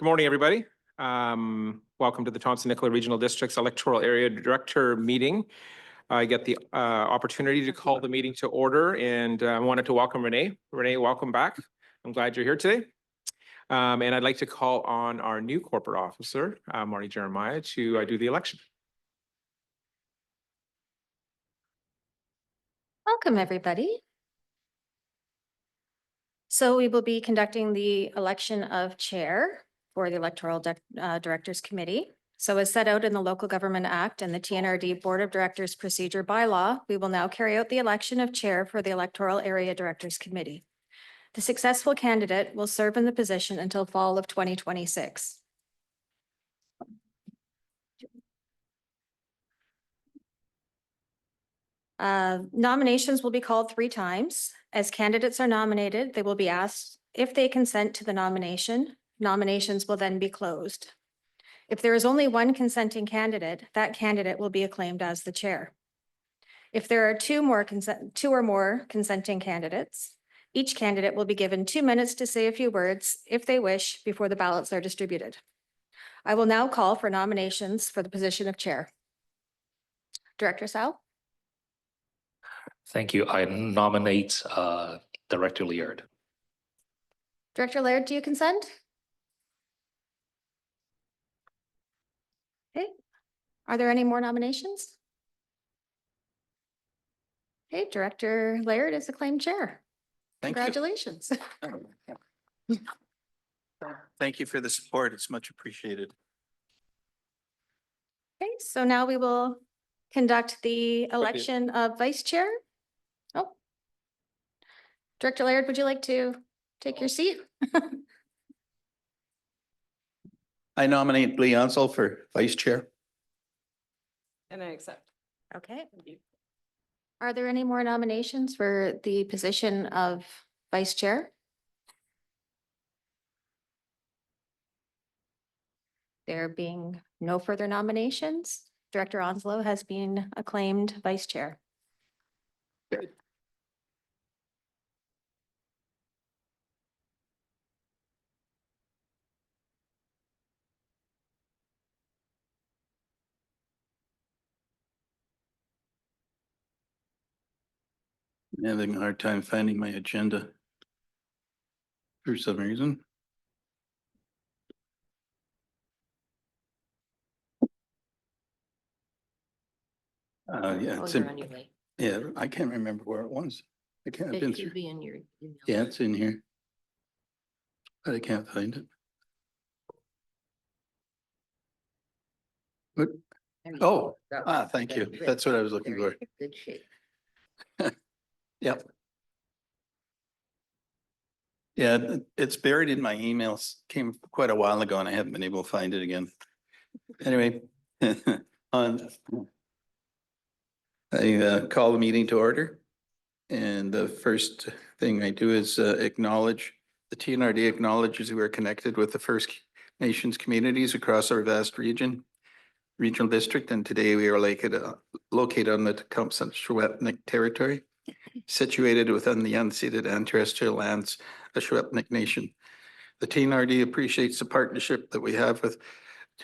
Good morning, everybody. Welcome to the Thompson-Nicola Regional District's Electoral Area Director meeting. I get the opportunity to call the meeting to order, and I wanted to welcome Renee. Renee, welcome back. I'm glad you're here today. And I'd like to call on our new corporate officer, Marty Jeremiah, to do the election. Welcome, everybody. So we will be conducting the election of chair for the Electoral Directors Committee. So as set out in the Local Government Act and the TNRD Board of Directors Procedure Bylaw, we will now carry out the election of chair for the Electoral Area Directors Committee. The successful candidate will serve in the position until fall of 2026. Nominations will be called 3 times. As candidates are nominated, they will be asked if they consent to the nomination. Nominations will then be closed. If there is only one consenting candidate, that candidate will be acclaimed as the chair. If there are two or more consenting candidates, each candidate will be given 2 minutes to say a few words if they wish before the ballots are distributed. I will now call for nominations for the position of chair. Director Sal? Thank you. I nominate Director Laird. Director Laird, do you consent? Okay. Are there any more nominations? Okay, Director Laird is acclaimed chair. Thank Congratulations. you. Thank you for the support. It's much appreciated. Okay, so now we will conduct the election of vice chair. Oh. Director Laird, would you like to take your seat? I nominate Lee Ansell for vice chair. And I accept. Okay. Are there any more nominations for the position of vice chair? There being no further nominations, Director Onslow has been acclaimed vice chair. I'm having a hard time finding my agenda for some reason. Yeah, Oh, it's you're in, on your way. yeah, I can't remember where it was. I can't have been It through. should be in your email. Yeah, it's in here. But I can't find it. What? There you Oh, go. thank you. Good. That's what I was looking Very for. Good shape. Yep. Yeah, it's buried in my emails. Came quite a while ago and I haven't been able to find it again. Anyway, on I call the meeting to order. And the first thing I do is acknowledge, the TNRD acknowledges we are connected with the First Nations communities across our vast regional district. And today we are located on the Thompson-Nicola territory, situated within the unceded and terrestrial lands of Secwepemc Nation. The TNRD appreciates the partnership that we have with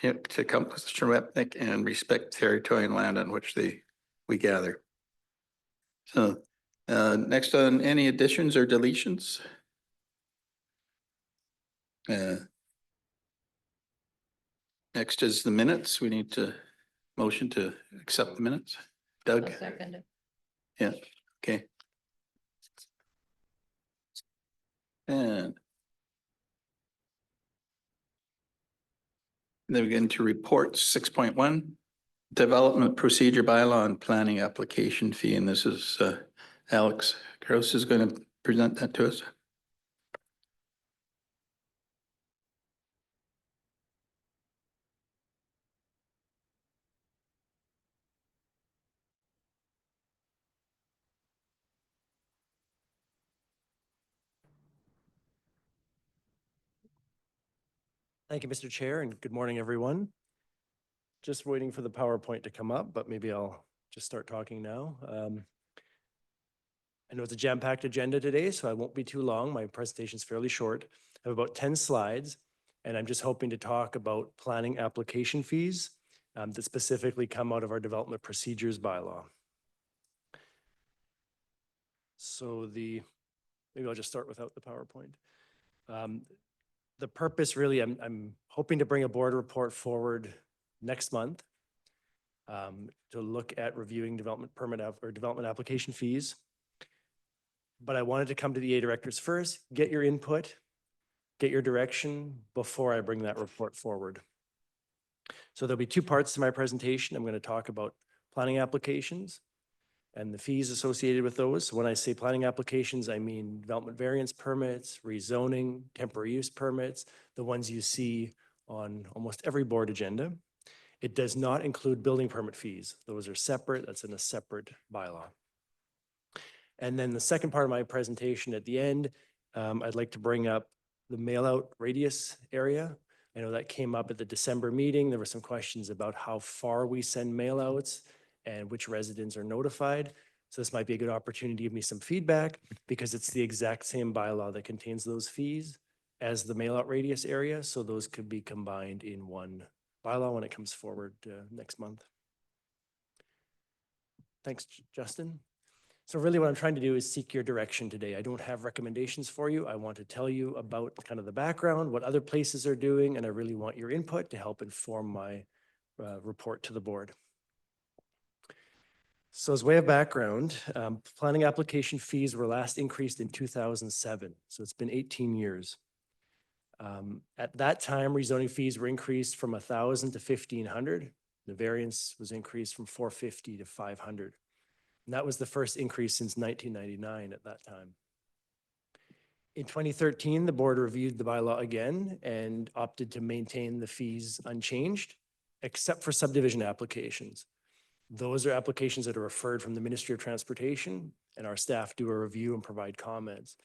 Secwepemc and respect territory and land on which we gather. So next on any additions or deletions? Next is the minutes. We need to motion to accept the minutes. Doug? Second. Yeah, okay. And then we get into reports 6.1, development procedure bylaw and planning application fee. And this is Alex Gross is going to present that to us. Thank you, Mr. Chair, and good morning, everyone. Just waiting for the PowerPoint to come up, but maybe I'll just start talking now. I know it's a jam-packed agenda today, so I won't be too long. My presentation is fairly short. I have about 10 slides. And I'm just hoping to talk about planning application fees that specifically come out of our development procedures bylaw. So maybe I'll just start without the PowerPoint. The purpose really, I'm hoping to bring a board report forward next month to look at reviewing development permit or development application fees. But I wanted to come to the EA directors first, get your input, get your direction before I bring that report forward. So there'll be two parts to my presentation. I'm going to talk about planning applications and the fees associated with those. So when I say planning applications, I mean development variance permits, rezoning, temporary use permits, the ones you see on almost every board agenda. It does not include building permit fees. Those are separate. That's in a separate bylaw. And then the second part of my presentation at the end, I'd like to bring up the mail out radius area. I know that came up at the December meeting. There were some questions about how far we send mail outs and which residents are notified. So this might be a good opportunity to give me some feedback because it's the exact same bylaw that contains those fees as the mail out radius area. So those could be combined in one bylaw when it comes forward next month. Thanks, Justin. So really what I'm trying to do is seek your direction today. I don't have recommendations for you. I want to tell you about kind of the background, what other places are doing, and I really want your input to help inform my report to the board. So as way of background, planning application fees were last increased in 2007. So it's been 18 years. At that time, rezoning fees were increased from 1,000 to 1,500. The variance was increased from 450 to 500. And that was the first increase since 1999 at that time. In 2013, the board reviewed the bylaw again and opted to maintain the fees unchanged, except for subdivision applications. Those are applications that are referred from the Ministry of Transportation, and our staff do a review and provide comments.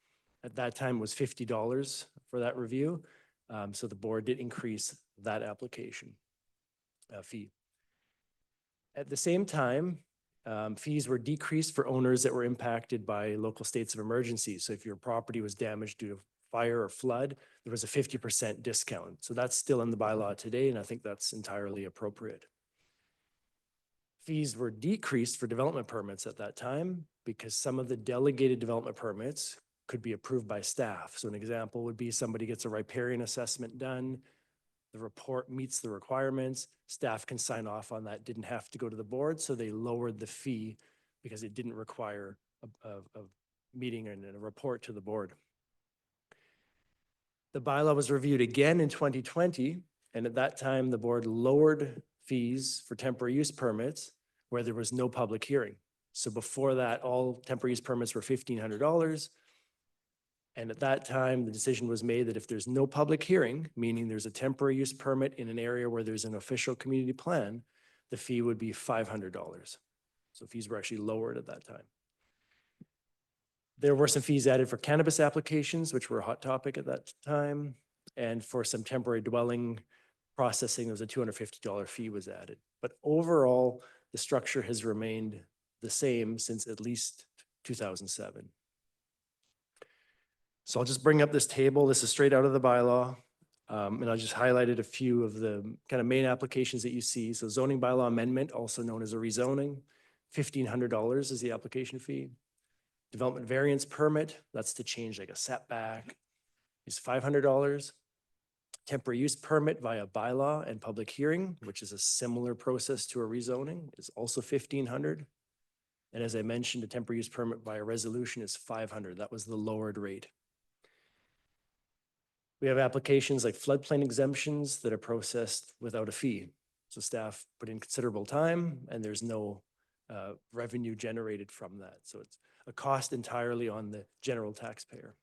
At that time, it was $50 for that review. So the board did increase that application fee. At the same time, fees were decreased for owners that were impacted by local states of emergency. So if your property was damaged due to fire or flood, there was a 50% discount. So that's still in the bylaw today, and I think that's entirely appropriate. Fees were decreased for development permits at that time because some of the delegated development permits could be approved by staff. So an example would be somebody gets a riparian assessment done, the report meets the requirements, staff can sign off on that, didn't have to go to the board, so they lowered the fee because it didn't require a meeting and a report to the board. The bylaw was reviewed again in 2020, and at that time, the board lowered fees for temporary use permits where there was no public hearing. So before that, all temporary use permits were $1,500. And at that time, the decision was made that if there's no public hearing, meaning there's a temporary use permit in an area where there's an official community plan, the fee would be $500. So fees were actually lowered at that time. There were some fees added for cannabis applications, which were a hot topic at that time. And for some temporary dwelling processing, there was a $250 fee was added. But overall, the structure has remained the same since at least 2007. So I'll just bring up this table. This is straight out of the bylaw. And I just highlighted a few of the kind of main applications that you see. So zoning bylaw amendment, also known as a rezoning, $1,500 is the application fee. Development variance permit, that's to change like a setback, is $500. Temporary use permit via bylaw and public hearing, which is a similar process to a rezoning, is also $1,500. And as I mentioned, a temporary use permit via resolution is $500. That was the lowered rate. We have applications like floodplain exemptions that are processed without a fee. So staff put in considerable time and there's no revenue generated from that. So it's a cost entirely on the general taxpayer.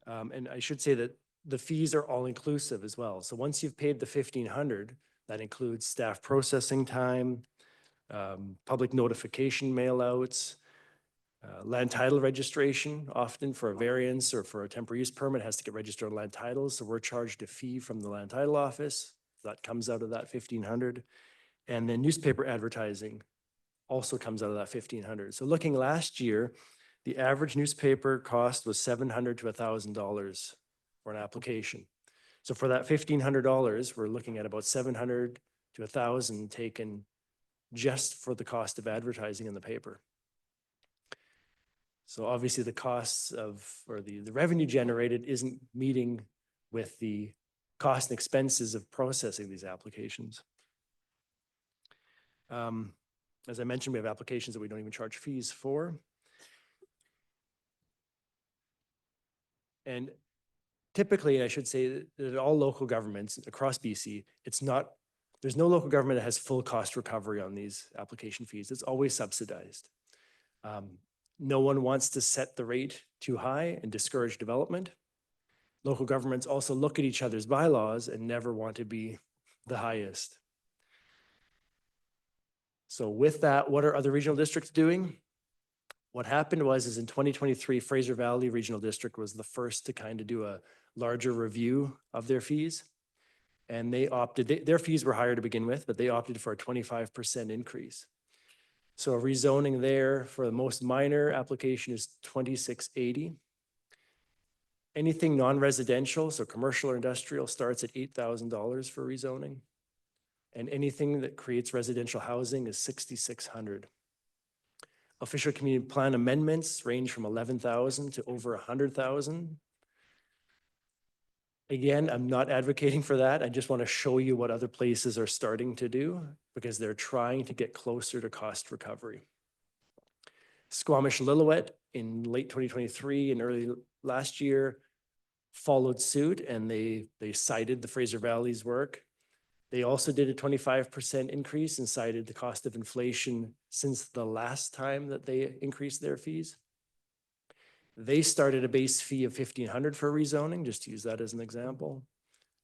And I should say that the fees are all inclusive as well. So once you've paid the $1,500, that includes staff processing time, public notification mailouts, land title registration, often for a variance or for a temporary use permit has to get registered on land titles. So we're charged a fee from the land title office. That comes out of that $1,500. And then newspaper advertising also comes out of that $1,500. So looking last year, The average newspaper cost was $700 to $1,000 for an application. So for that $1,500, we're looking at about 700 to 1,000 taken just for the cost of advertising in the paper. So obviously the costs of, or the revenue generated isn't meeting with the cost and expenses of processing these applications. As I mentioned, we have applications that we don't even charge fees for. And typically, I should say that all local governments across BC, there's no local government that has full cost recovery on these application fees. It's always subsidized. No one wants to set the rate too high and discourage development. Local governments also look at each other's bylaws and never want to be the highest. So with that, what are other regional districts doing? What happened is in 2023, Fraser Valley Regional District was the first to kind of do a larger review of their fees. And they opted, their fees were higher to begin with, but they opted for a 25% increase. So a rezoning there for the most minor application is $2,680. Anything non-residential, so commercial or industrial, starts at $8,000 for rezoning. And anything that creates residential housing is $6,600. Official community plan amendments range from 11,000 to over 100,000. Again, I'm not advocating for that. I just want to show you what other places are starting to do because they're trying to get closer to cost recovery. Squamish-Lillooet in late 2023 and early last year followed suit, and they cited the Fraser Valley's work. They also did a 25% increase and cited the cost of inflation since the last time that they increased their fees. They started a base fee of $1,500 for rezoning, just to use that as an example,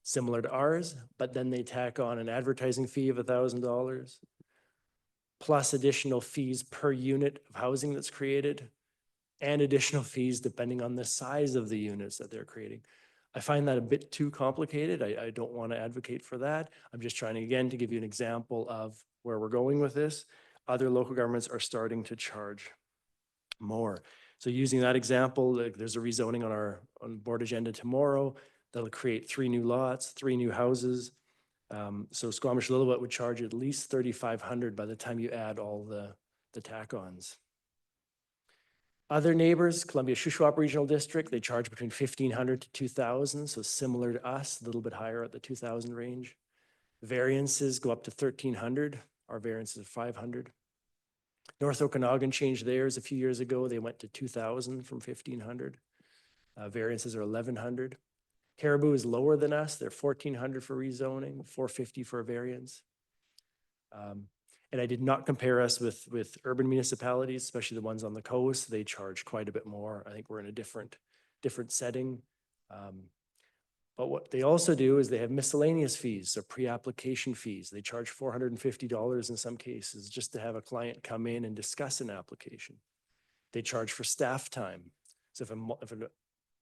similar to ours, but then they tack on an advertising fee of $1,000, plus additional fees per unit of housing that's created, and additional fees depending on the size of the units that they're creating. I find that a bit too complicated. I don't want to advocate for that. I'm just trying, again, to give you an example of where we're going with this. Other local governments are starting to charge more. So using that example, there's a rezoning on board agenda tomorrow that'll create 3 new lots, 3 new houses. So Squamish-Lillooet would charge at least $3,500 by the time you add all the tack-ons. Other neighbors, Columbia-Shuswap Regional District, they charge between $1,500 to $2,000, so similar to us, a little bit higher at the $2,000 range. Variances go up to $1,300. Our variances are $500. North Okanagan changed theirs a few years ago. They went to $2,000 from $1,500. Variances are $1,100. Caribou is lower than us. They're $1,400 for rezoning, $450 for a variance. And I did not compare us with urban municipalities, especially the ones on the coast. They charge quite a bit more. I think we're in a different setting. But what they also do is they have miscellaneous fees, so pre-application fees. They charge $450 in some cases just to have a client come in and discuss an application. They charge for staff time. So if a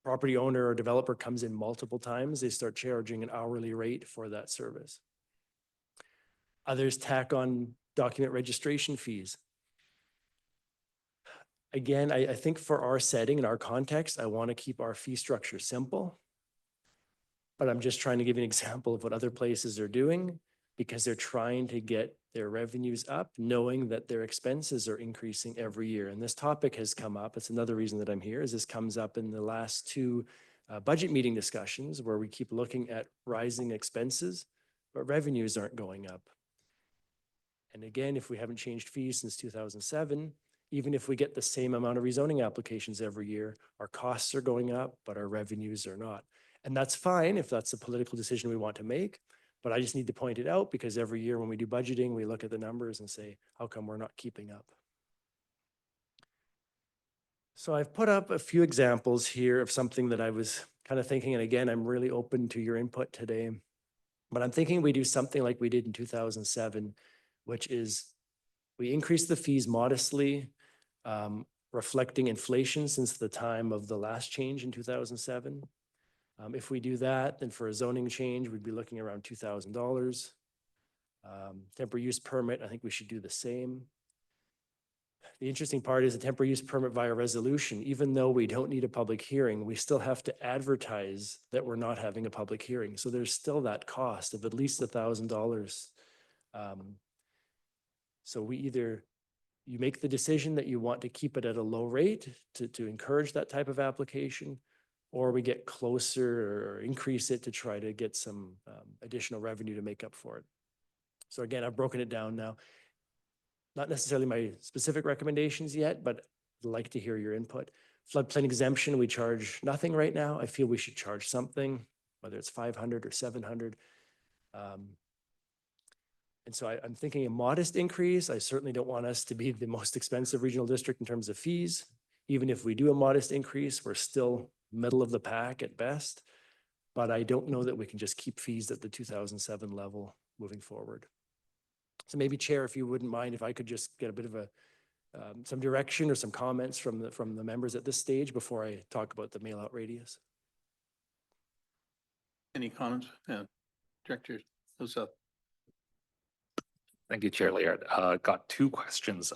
property owner or developer comes in multiple times, they start charging an hourly rate for that service. Others tack on document registration fees. Again, I think for our setting and our context, I want to keep our fee structure simple. But I'm just trying to give you an example of what other places are doing because they're trying to get their revenues up, knowing that their expenses are increasing every year. And this topic has come up. It's another reason that I'm here, is this comes up in the last 2 budget meeting discussions where we keep looking at rising expenses, but revenues aren't going up. And again, if we haven't changed fees since 2007, even if we get the same amount of rezoning applications every year, our costs are going up, but our revenues are not. And that's fine if that's a political decision we want to make, but I just need to point it out because every year when we do budgeting, we look at the numbers and say, how come we're not keeping up? So I've put up a few examples here of something that I was kind of thinking, and again, I'm really open to your input today, but I'm thinking we do something like we did in 2007, which is we increase the fees modestly, reflecting inflation since the time of the last change in 2007. If we do that, then for a zoning change, we'd be looking around $2,000. Temporary use permit, I think we should do the same. The interesting part is a temporary use permit via resolution, even though we don't need a public hearing, we still have to advertise that we're not having a public hearing. So there's still that cost of at least $1,000. So you make the decision that you want to keep it at a low rate to encourage that type of application, or we get closer or increase it to try to get some additional revenue to make up for it. So again, I've broken it down now. Not necessarily my specific recommendations yet, but I'd like to hear your input. Floodplain exemption, we charge nothing right now. I feel we should charge something, whether it's 500 or 700. And so I'm thinking a modest increase. I certainly don't want us to be the most expensive regional district in terms of fees. Even if we do a modest increase, we're still middle of the pack at best. But I don't know that we can just keep fees at the 2007 level moving forward. So maybe Chair, if you wouldn't mind, if I could just get a bit of some direction or some comments from the members at this stage before I talk about the mail out radius. Any comments? Yeah, Director, who's up? Thank you, Chair Laird. Got two questions.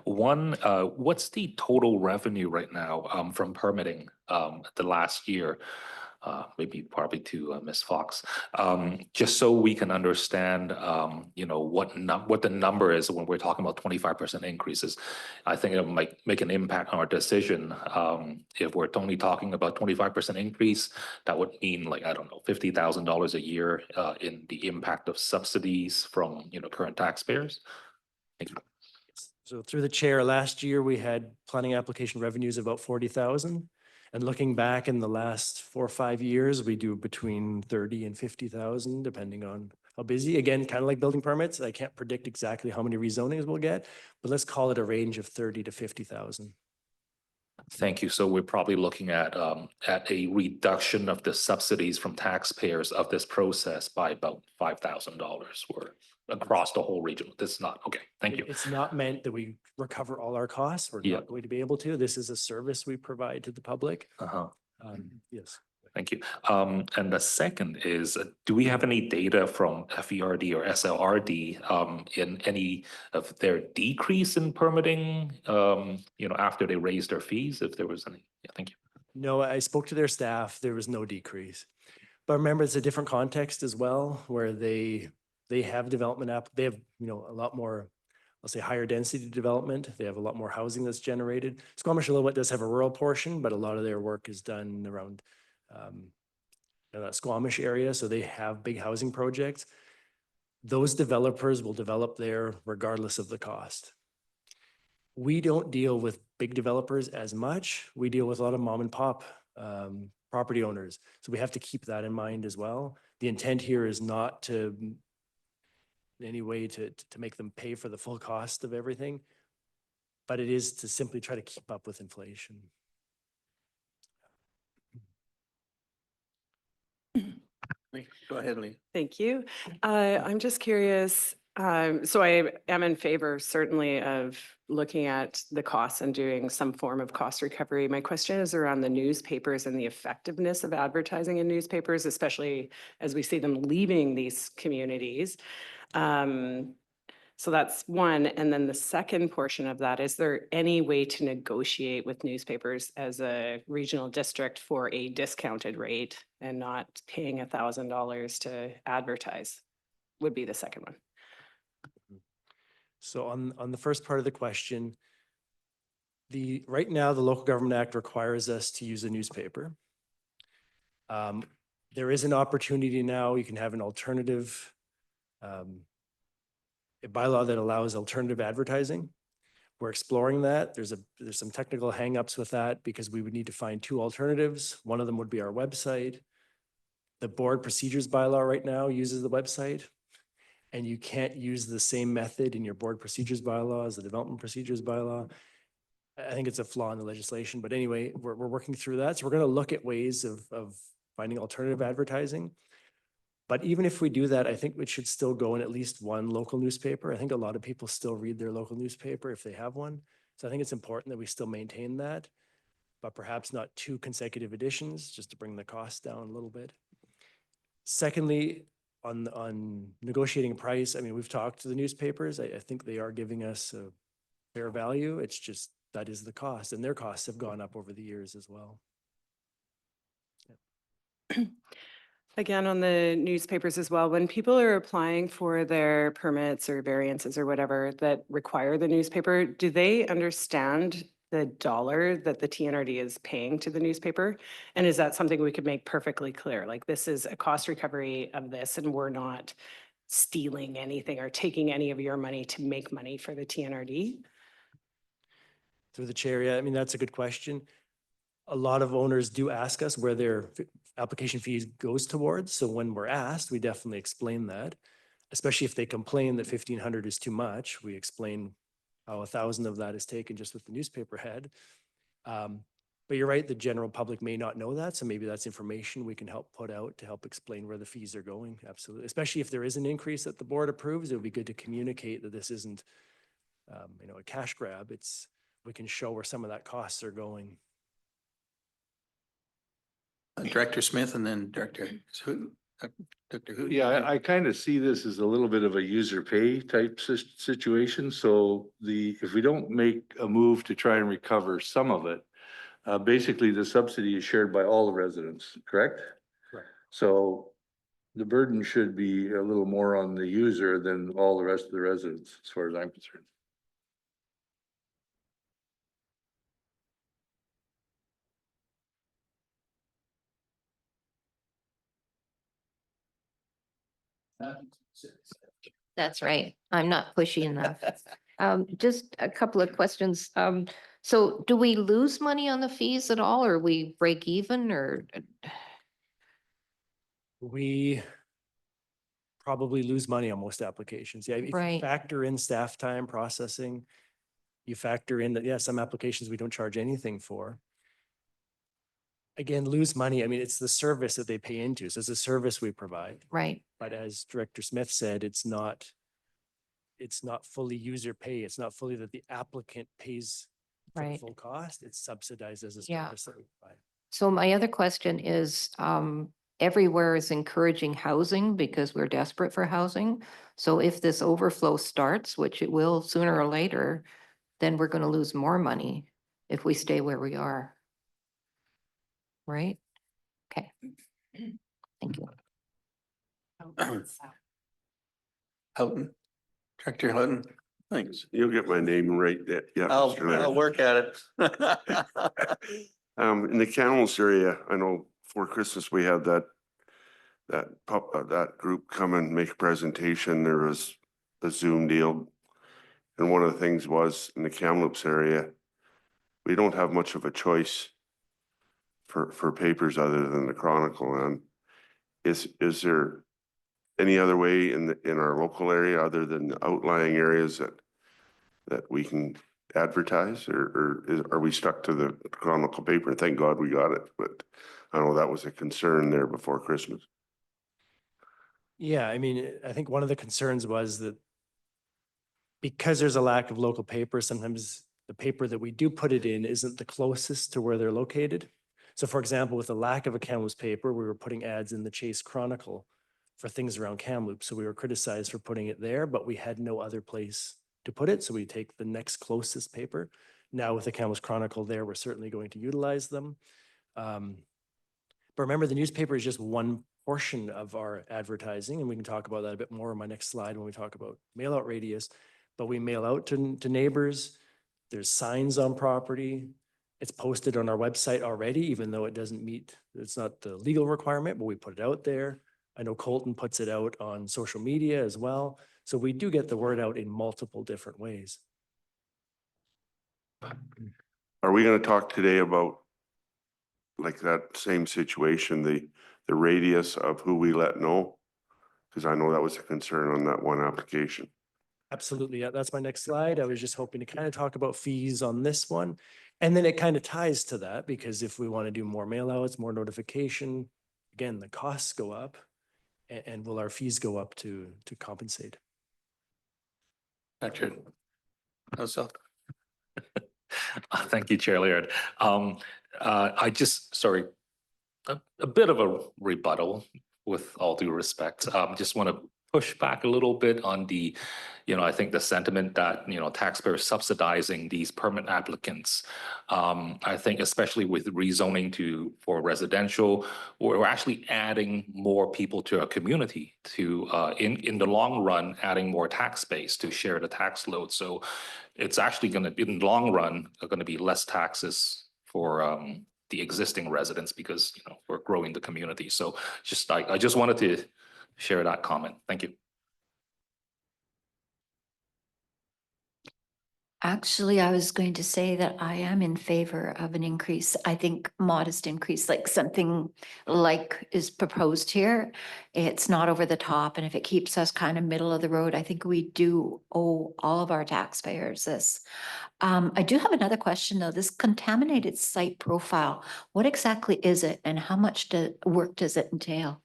One, what's the total revenue right now from permitting the last year? Maybe probably to Ms. Fox, just so we can understand, what the number is when we're talking about 25% increases. I think it might make an impact on our decision. If we're only talking about 25% increase, that would mean like, I don't know, $50,000 a year in the impact of subsidies from, current taxpayers. Thank you. So through the chair, last year we had planning application revenues of about 40,000. And looking back in the last 4 or 5 years, we do between 30 and 50,000, depending on how busy. Again, kind of like building permits. I can't predict exactly how many rezonings we'll get, but let's call it a range of 30 to 50,000. Thank you. So we're probably looking at a reduction of the subsidies from taxpayers of this process by about $5,000 or across the whole region. This is not, okay, thank you. It's not meant that we recover all our costs. We're Yeah. not going to be able to. This is a service we provide to the public. Uh-huh. Yes. Thank you. And the second is, do we have any data from FERD or SLRD in any of their decrease in permitting, after they raised their fees, if there was any? Yeah, thank you. No, I spoke to their staff. There was no decrease. But remember, it's a different context as well, where they have development they have, a lot more, let's say, higher density development. They have a lot more housing that's generated. Squamish-Lillooet does have a rural portion, but a lot of their work is done around that Squamish area. So they have big housing projects. Those developers will develop there regardless of the cost. We don't deal with big developers as much. We deal with a lot of mom and pop property owners. So we have to keep that in mind as well. The intent here is not to in any way to make them pay for the full cost of everything, but it is to simply try to keep up with inflation. Go ahead, Lee. Thank you. I'm just curious. So I am in favor certainly of looking at the costs and doing some form of cost recovery. My question is around the newspapers and the effectiveness of advertising in newspapers, especially as we see them leaving these communities. So that's one. And then the second portion of that, is there any way to negotiate with newspapers as a regional district for a discounted rate and not paying $1,000 to advertise? Would be the second one. So on the first part of the question, right now, the Local Government Act requires us to use a newspaper. There is an opportunity now, you can have an alternative a bylaw that allows alternative advertising. We're exploring that. There's some technical hangups with that because we would need to find 2 alternatives. One of them would be our website. The board procedures bylaw right now uses the website, and you can't use the same method in your board procedures bylaw as the development procedures bylaw. I think it's a flaw in the legislation, but anyway, we're working through that. So we're going to look at ways of finding alternative advertising. But even if we do that, I think we should still go in at least one local newspaper. I think a lot of people still read their local newspaper if they have one. So I think it's important that we still maintain that, but perhaps not 2 consecutive editions, just to bring the cost down a little bit. Secondly, on negotiating price, I mean, we've talked to the newspapers. I think they are giving us fair value. It's just, that is the cost, and their costs have gone up over the years as well. Again, on the newspapers as well, when people are applying for their permits or variances or whatever that require the newspaper, do they understand the dollar that the TNRD is paying to the newspaper? And is that something we could make perfectly clear? Like, this is a cost recovery of this, and we're not stealing anything or taking any of your money to make money for the TNRD? Through the chair, yeah, I mean, that's a good question. A lot of owners do ask us where their application fees goes towards. So when we're asked, we definitely explain that, especially if they complain that 1,500 is too much. We explain how 1,000 of that is taken just with the newspaper head. But you're right, the general public may not know that. So maybe that's information we can help put out to help explain where the fees are going. Absolutely. Especially if there is an increase that the board approves, it would be good to communicate that this isn't, a cash grab. We can show where some of that costs are going. Director Smith and then Director Hooten. Dr. Hooten. Yeah, I kind of see this as a little bit of a user pay type situation. So if we don't make a move to try and recover some of it, basically the subsidy is shared by all the residents, correct? Correct. So the burden should be a little more on the user than all the rest of the residents, as far as I'm concerned. That's right. I'm not pushy enough. Just a couple of questions. So do we lose money on the fees at all, or we break even, or? We probably lose money on most applications. Yeah, if you Right. factor in staff time processing, you factor in that, yeah, some applications we don't charge anything for. Again, lose money. I mean, it's the service that they pay into. So it's a service we provide. Right, But as Director Smith said, it's not fully user pay. It's not fully that the applicant pays for the right. full cost. It's subsidized as a Yeah. service that we provide. So my other question is, everywhere is encouraging housing because we're desperate for housing. So if this overflow starts, which it will sooner or later, then we're going to lose more money if we stay where we are. Right? Okay. Thank you. Houghton. Director Houghton. Thanks. You'll get my name right there. Yeah. Mr. Mayor. I'll work at it. In the Camels area, I know for Christmas, we had that group come and make a presentation. There was a Zoom deal. And one of the things was in the Kamloops area, we don't have much of a choice for papers other than the Chronicle. And is there any other way in our local area other than the outlying areas that we can advertise, or are we stuck to the Chronicle paper? Thank God we got it, but I know that was a concern there before Christmas. Yeah, I mean, I think one of the concerns was that because there's a lack of local paper, sometimes the paper that we do put it in isn't the closest to where they're located. So for example, with the lack of a Kamloops paper, we were putting ads in the Chase Chronicle for things around Kamloops. So we were criticized for putting it there, but we had no other place to put it. So we take the next closest paper. Now with the Kamloops Chronicle there, we're certainly going to utilize them. But remember, the newspaper is just one portion of our advertising, and we can talk about that a bit more on my next slide when we talk about mail out radius. But we mail out to neighbors. There's signs on property. It's posted on our website already, even though it's not the legal requirement, but we put it out there. I know Colton puts it out on social media as well. So we do get the word out in multiple different ways. Are we going to talk today about like that same situation, the radius of who we let know? Because I know that was a concern on that one application. Absolutely. Yeah, that's my next slide. I was just hoping to kind of talk about fees on this one. And then it kind of ties to that, because if we want to do more mail outs, more notification, again, the costs go up, and will our fees go up to compensate? Dr. Houseau. Thank you, Chair Laird. Sorry, a bit of a rebuttal with all due respect. Just want to push back a little bit on the, I think the sentiment that, taxpayers subsidizing these permit applicants. I think especially with rezoning for residential, we're actually adding more people to our community to, in the long run, adding more tax base to share the tax load. So it's actually going to, in the long run, going to be less taxes for, the existing residents because, we're growing the community. So I just wanted to share that comment. Thank you. Actually, I was going to say that I am in favor of an increase. I think modest increase, like something like is proposed here. It's not over the top. And if it keeps us kind of middle of the road, I think we do owe all of our taxpayers this. I do have another question though. This contaminated site profile, what exactly is it and how much work does it entail?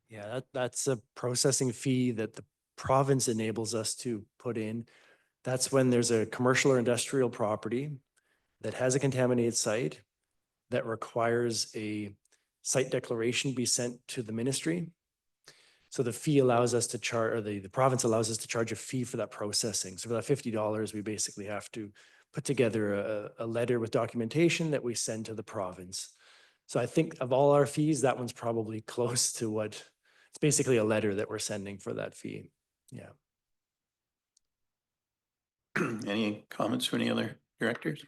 Yeah, that's a processing fee that the province enables us to put in. That's when there's a commercial or industrial property that has a contaminated site that requires a site declaration be sent to the ministry. So the fee allows us to charge, or the province allows us to charge a fee for that processing. So for that $50, we basically have to put together a letter with documentation that we send to the province. So I think of all our fees, that one's probably close to what, it's basically a letter that we're sending for that fee. Yeah. Any comments from any other directors?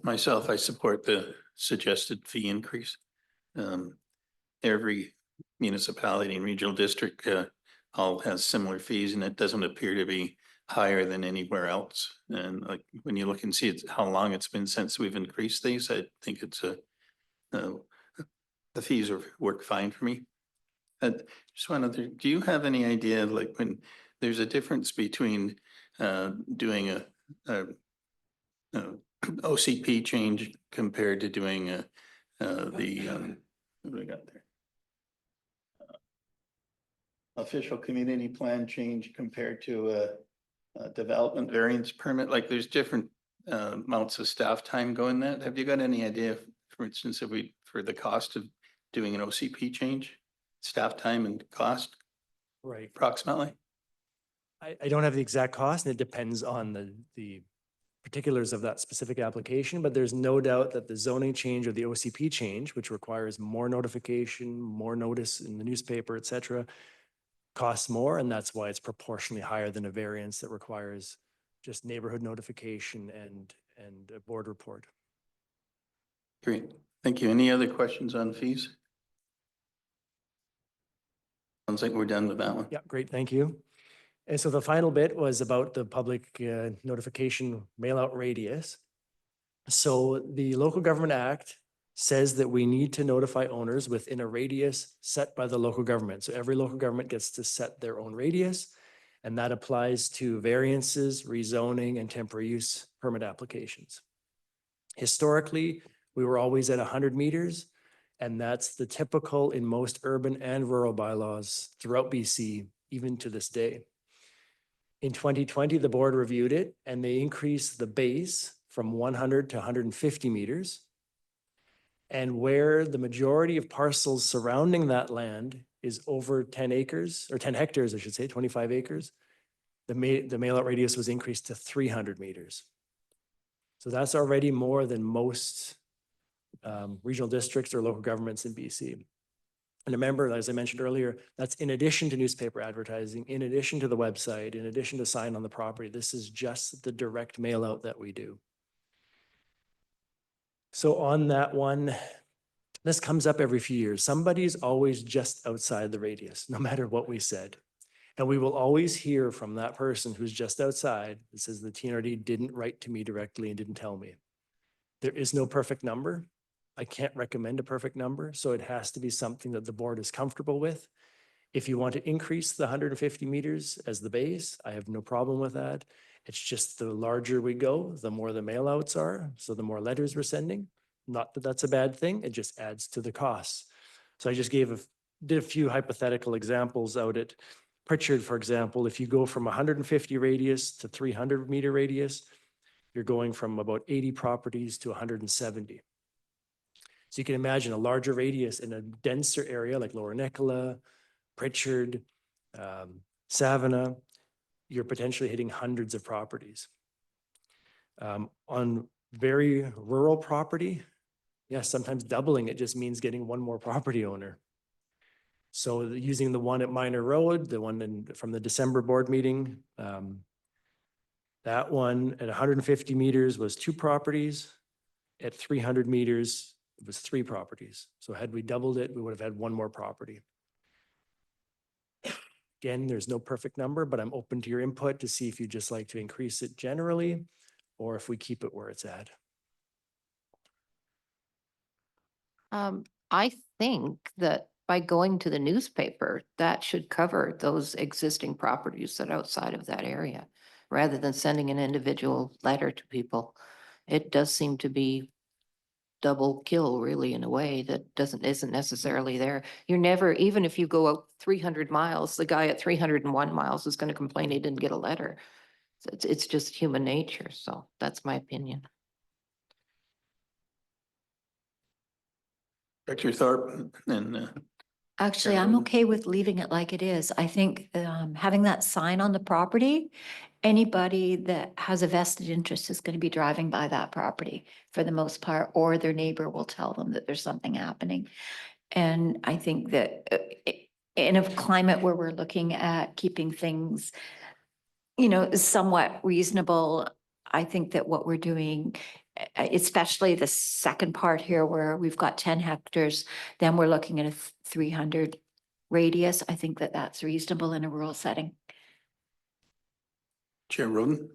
Myself, I support the suggested fee increase. Every municipality and regional district all has similar fees, and it doesn't appear to be higher than anywhere else. And like when you look and see how long it's been since we've increased these, I think it's the fees work fine for me. Just one other, do you have any idea, like when there's a difference between doing a OCP change compared to doing what do we got there? Official community plan change compared to a development variance permit? Like there's different amounts of staff time going that. Have you got any idea, for instance, for the cost of doing an OCP change, staff time and cost Right. approximately? I don't have the exact cost, and it depends on the particulars of that specific application, but there's no doubt that the zoning change or the OCP change, which requires more notification, more notice in the newspaper, et cetera, costs more, and that's why it's proportionally higher than a variance that requires just neighborhood notification and a board report. Great, thank you. Any other questions on fees? Sounds like we're done with that one. Yeah, great, thank you. And so the final bit was about the public notification mail-out radius. So the Local Government Act says that we need to notify owners within a radius set by the local government. So every local government gets to set their own radius, and that applies to variances, rezoning, and temporary use permit applications. Historically, we were always at 100 meters, and that's the typical in most urban and rural bylaws throughout BC, even to this day. In 2020, the board reviewed it and they increased the base from 100 to 150 meters. And where the majority of parcels surrounding that land is over 10 acres, or 10 hectares, I should say, 25 acres, the mail-out radius was increased to 300 meters. So that's already more than most regional districts or local governments in BC. And remember, as I mentioned earlier, that's in addition to newspaper advertising, in addition to the website, in addition to sign on the property. This is just the direct mail out that we do. So on that one, this comes up every few years. Somebody's always just outside the radius, no matter what we said. And we will always hear from that person who's just outside that says the TNRD didn't write to me directly and didn't tell me. There is no perfect number. I can't recommend a perfect number, so it has to be something that the board is comfortable with. If you want to increase the 150 meters as the base, I have no problem with that. It's just the larger we go, the more the mailouts are, so the more letters we're sending. Not that that's a bad thing, it just adds to the costs. So I just did a few hypothetical examples out at Pritchard, for example. If you go from 150 radius to 300 meter radius, you're going from about 80 properties to 170. So you can imagine a larger radius in a denser area like Lower Nicola, Pritchard, Savannah, you're potentially hitting hundreds of properties. On very rural property, yes, sometimes doubling it just means getting one more property owner. So using the one at Minor Road, the one from the December board meeting, that one at 150 meters was 2 properties. At 300 meters, it was 3 properties. So had we doubled it, we would have had 1 more property. Again, there's no perfect number, but I'm open to your input to see if you'd just like to increase it generally or if we keep it where it's at. I think that by going to the newspaper, that should cover those existing properties that are outside of that area, rather than sending an individual letter to people. It does seem to be double kill really in a way that isn't necessarily there. You're never, even if you go out 300 miles, the guy at 301 miles is going to complain he didn't get a letter. So it's just human nature. So that's my opinion. Director Thorpe and Actually, I'm okay with leaving it like it is. I think having that sign on the property, anybody that has a vested interest is going to be driving by that property for the most part, or their neighbor will tell them that there's something happening. And I think that in a climate where we're looking at keeping things, somewhat reasonable, I think that what we're doing, especially the second part here where we've got 10 hectares, then we're looking at a 300 radius. I think that that's reasonable in a rural setting. Chair Roden.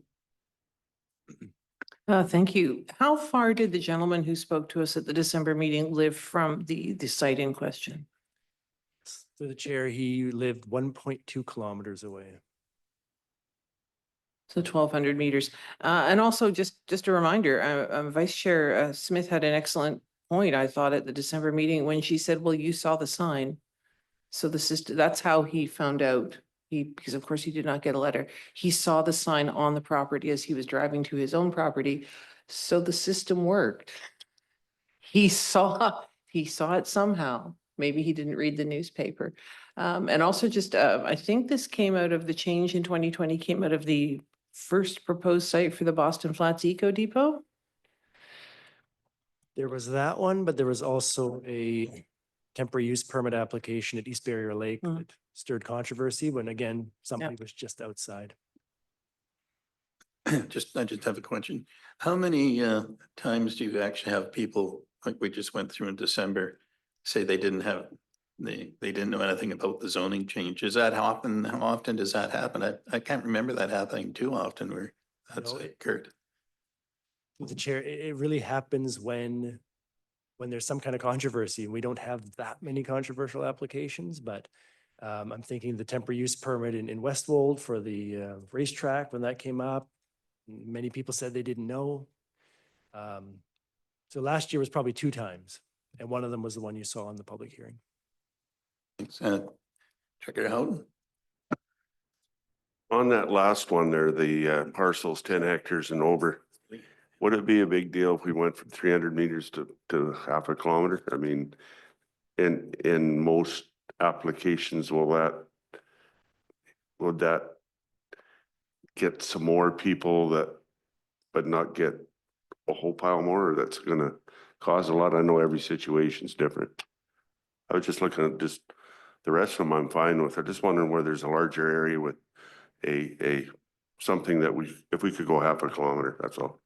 Thank you. How far did the gentleman who spoke to us at the December meeting live from the site in question? Through the chair, he lived 1.2 kilometers away. So 1,200 meters. And also just a reminder, Vice Chair Smith had an excellent point, I thought, at the December meeting when she said, well, you saw the sign. So the system, that's how he found out. Because of course he did not get a letter. He saw the sign on the property as he was driving to his own property. So the system worked. He saw it somehow. Maybe he didn't read the newspaper. And also I think this came out of the change in 2020, came out of the first proposed site for the Boston Flats Eco Depot. There was that one, but there was also a temporary use permit application at East Barrier Lake that stirred controversy when, again, somebody was just outside. I just have a question. How many times do you actually have people, like we just went through in December, say they didn't know anything about the zoning change? Is that often? How often does that happen? I can't remember that happening too often where that's occurred. The chair, it really happens when there's some kind of controversy, and we don't have that many controversial applications, but I'm thinking the temporary use permit in Westwold for the racetrack, when that came up, many people said they didn't know. So last year was probably 2 times, and one of them was the one you saw in the public hearing. Thanks. Check it out. On that last one there, the parcels 10 hectares and over, would it be a big deal if we went from 300 meters to half a kilometer? I mean, in most applications, would that get some more people but not get a whole pile more, or that's gonna cause a lot? I know every situation's different. I was just looking at the rest of them I'm fine with. I'm just wondering where there's a larger area with something that if we could go half a kilometer, that's all.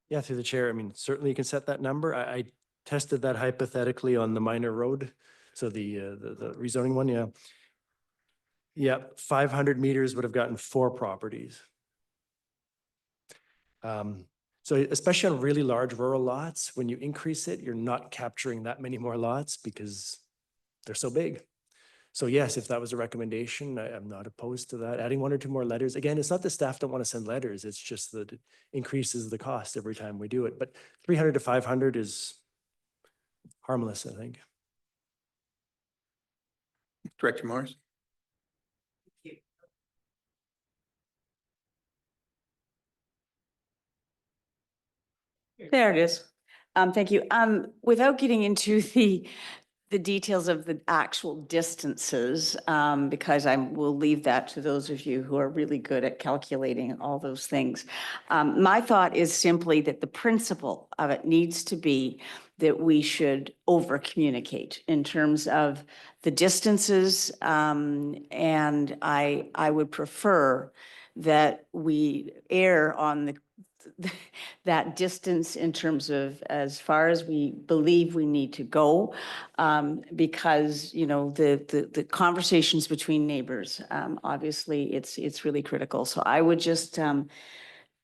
Yeah, through the chair, I mean, certainly you can set that number. I tested that hypothetically on the Minor Road. So the rezoning one, yeah. Yeah, 500 meters would have gotten 4 properties. So especially on really large rural lots, when you increase it, you're not capturing that many more lots because they're so big. So yes, if that was a recommendation, I'm not opposed to that. Adding 1 or 2 more letters. Again, it's not that staff don't want to send letters. It's just that it increases the cost every time we do it. But 300 to 500 is harmless, I think. Director Morris. There it is. Thank you. Without getting into the details of the actual distances, because will leave that to those of you who are really good at calculating all those things. My thought is simply that the principle of it needs to be that we should over communicate in terms of the distances. And I would prefer that we err on that distance in terms of as far as we believe we need to go, because, you know, the conversations between neighbors, obviously it's really critical. So I would just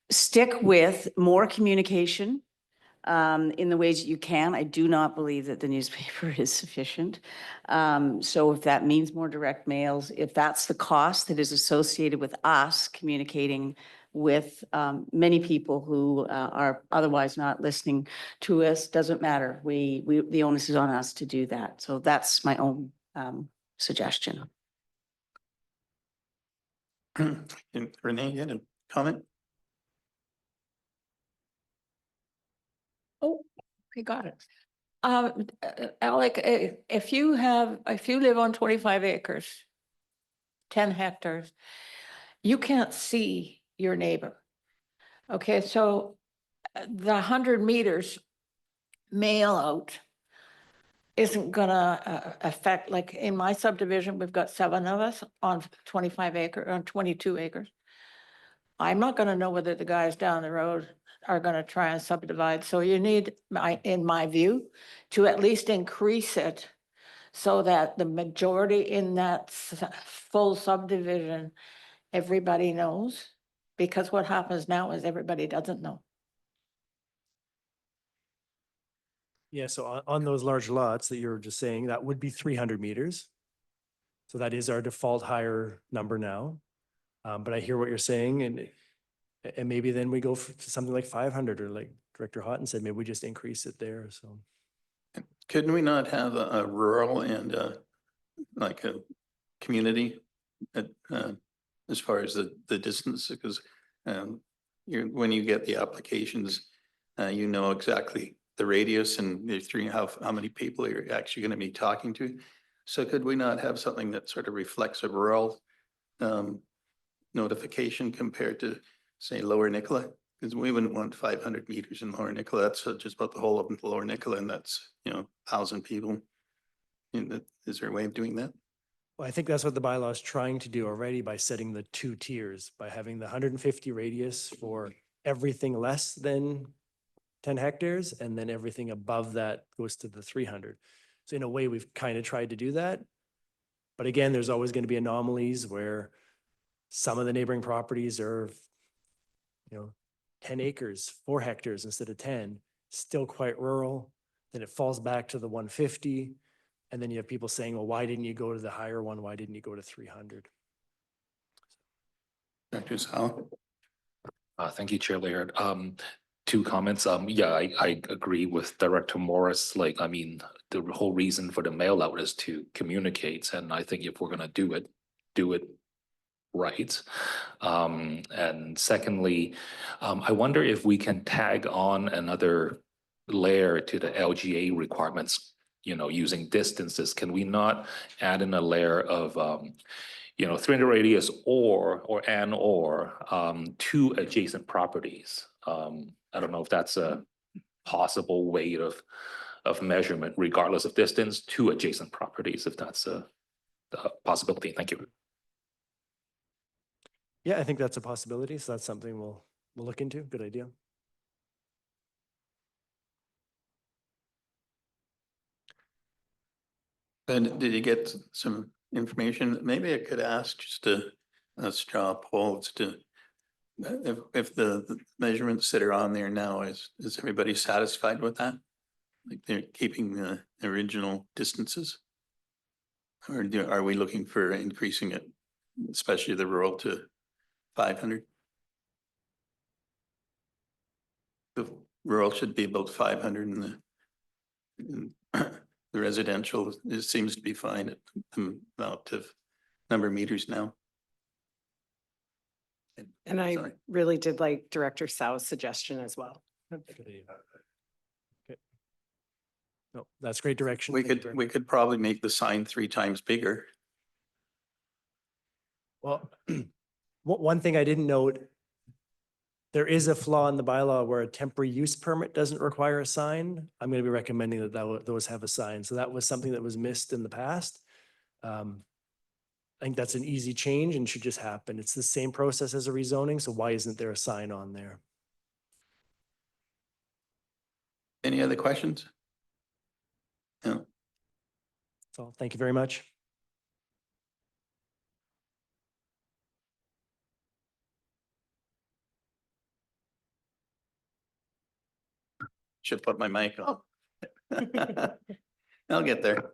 stick with more communication in the ways that you can. I do not believe that the newspaper is sufficient. So if that means more direct mails, if that's the cost that is associated with us communicating with many people who are otherwise not listening to us, doesn't matter. The onus is on us to do that. So that's my own suggestion. Renee, you had a comment? Oh, we got it. Alec, if you live on 25 acres, 10 hectares, you can't see your neighbor. Okay, so the 100 meters mail out isn't gonna affect, like in my subdivision, we've got 7 of us on 22 acres. I'm not gonna know whether the guys down the road are gonna try and subdivide. So you need, in my view, to at least increase it so that the majority in that full subdivision, everybody knows. Because what happens now is everybody doesn't know. Yeah, so on those large lots that you were just saying, that would be 300 meters. So that is our default higher number now. But I hear what you're saying, and maybe then we go to something like 500, or like Director Houghton said, maybe we just increase it there, so. Couldn't we not have a rural and like a community as far as the distance? Because when you get the applications, you know exactly the radius and how many people you're actually going to be talking to. So could we not have something that sort of reflects a rural notification compared to, say, Lower Nicola? Because we wouldn't want 500 meters in Lower Nicola. That's just about the whole of Lower Nicola, and that's, 1,000 people. Is there a way of doing that? Well, I think that's what the bylaw is trying to do already by setting the 2 tiers, by having the 150 radius for everything less than 10 hectares, and then everything above that goes to the 300. So in a way, we've kind of tried to do that. But again, there's always going to be anomalies where some of the neighboring properties are, 10 acres, 4 hectares instead of 10, still quite rural. Then it falls back to the 150. And then you have people saying, well, why didn't you go to the higher one? Why didn't you go to 300? Dr. Sal? Thank you, Chair Laird. 2 comments. Yeah, I agree with Director Morris. Like, I mean, the whole reason for the mail out is to communicate. And I think if we're gonna do it right. And secondly, I wonder if we can tag on another layer to the LGA requirements, using distances. Can we not add in a layer of 300 radius or 2 adjacent properties? I don't know if that's a possible way of measurement, regardless of distance, 2 adjacent properties, if that's a possibility. Thank you. Yeah, I think that's a possibility. So that's something we'll look into. Good idea. And did you get some information? Maybe I could ask just a straw poll as to if the measurements that are on there now, is everybody satisfied with that? Like they're keeping the original distances? Or are we looking for increasing it, especially the rural, to 500? The rural should be about 500 and the residential, it seems to be fine at the amount of number of meters now. And I Sorry. really did like Director Sau's suggestion as well. Good idea. Okay. No, that's great direction. We Thank you could, very we much. could probably make the sign 3 times bigger. Well, one thing I didn't note, there is a flaw in the bylaw where a temporary use permit doesn't require a sign. I'm going to be recommending that those have a sign. So that was something that was missed in the past. I think that's an easy change and should just happen. It's the same process as a rezoning, so why isn't there a sign on there? Any other questions? No. So thank you very much. Should put my mic on. I'll get there.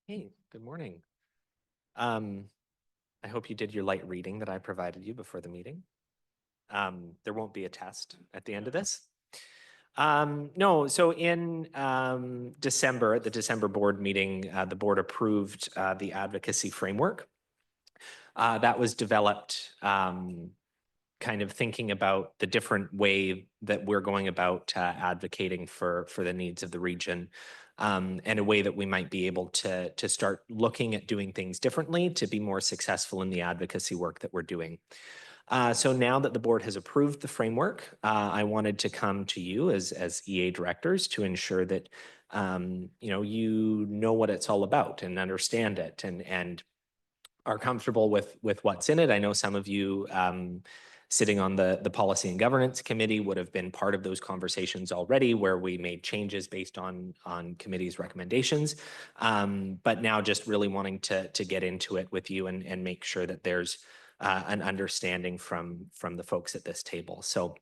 Hey, good morning. I hope you did your light reading that I provided you before the meeting. There won't be a test at the end of this. No, so in December, at the December board meeting, the board approved the advocacy framework. That was developed kind of thinking about the different way that we're going about advocating for the needs of the region, and a way that we might be able to start looking at doing things differently to be more successful in the advocacy work that we're doing. So now that the board has approved the framework, I wanted to come to you as EA directors to ensure that you know what it's all about and understand it and are comfortable with what's in it. I know some of you sitting on the Policy and Governance Committee would have been part of those conversations already where we made changes based on committee's recommendations. But now just really wanting to get into it with you and make sure that there's an understanding from the folks at this table. So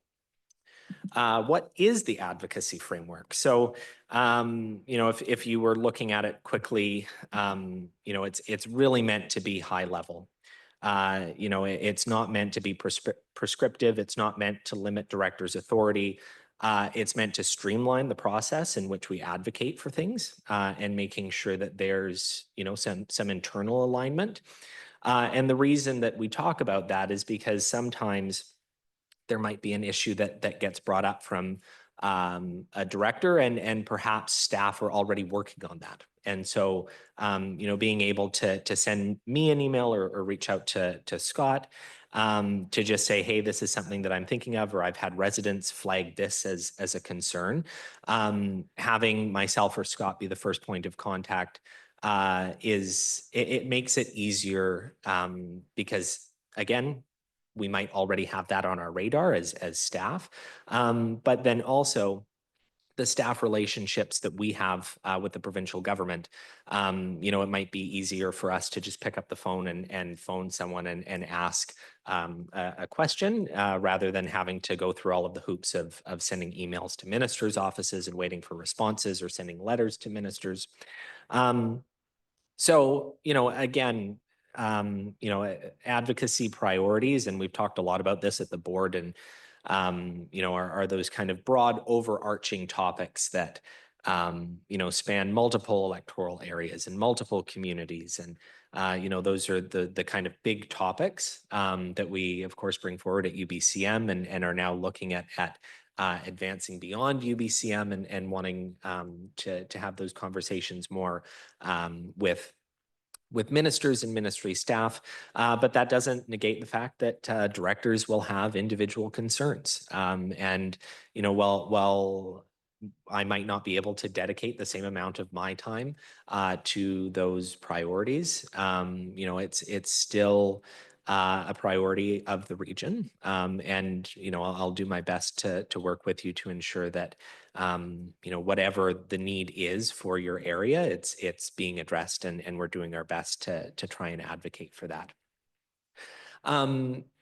what is the advocacy framework? So, if you were looking at it quickly, it's really meant to be high level. It's not meant to be prescriptive. It's not meant to limit directors' authority. It's meant to streamline the process in which we advocate for things and making sure that there's, some internal alignment. And the reason that we talk about that is because sometimes there might be an issue that gets brought up from a director and perhaps staff are already working on that. And so, being able to send me an email or reach out to Scott to just say, hey, this is something that I'm thinking of, or I've had residents flag this as a concern. Having myself or Scott be the first point of contact it makes it easier because, again, we might already have that on our radar as staff. But then also the staff relationships that we have with the provincial government, it might be easier for us to just pick up the phone and phone someone and ask a question rather than having to go through all of the hoops of sending emails to ministers' offices and waiting for responses or sending letters to ministers. So, again, advocacy priorities, and we've talked a lot about this at the board and, are those kind of broad overarching topics that, span multiple electoral areas and multiple communities. And, those are the kind of big topics that we, of course, bring forward at UBCM and are now looking at advancing beyond UBCM and wanting to have those conversations more with ministers and ministry staff, but that doesn't negate the fact that directors will have individual concerns. And, while I might not be able to dedicate the same amount of my time to those priorities, it's still a priority of the region. And, I'll do my best to work with you to ensure that, whatever the need is for your area, it's being addressed and we're doing our best to try and advocate for that.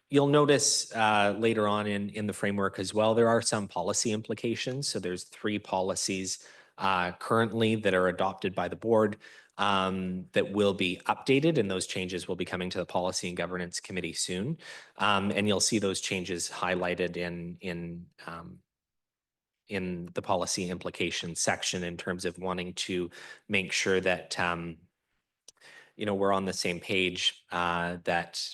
You'll notice later on in the framework as well, there are some policy implications. So there's 3 policies currently that are adopted by the board that will be updated, and those changes will be coming to the Policy and Governance Committee soon. And you'll see those changes highlighted in the policy implications section in terms of wanting to make sure that we're on the same page, that,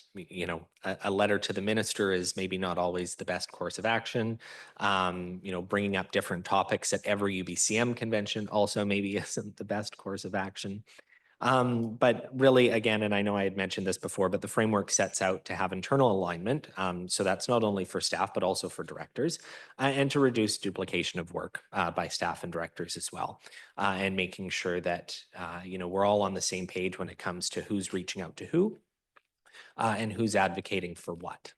a letter to the minister is maybe not always the best course of action. Bringing up different topics at every UBCM convention also maybe isn't the best course of action. But really, again, and I know I had mentioned this before, but the framework sets out to have internal alignment. So that's not only for staff, but also for directors, and to reduce duplication of work by staff and directors as well. And making sure that, we're all on the same page when it comes to who's reaching out to who, and who's advocating for what.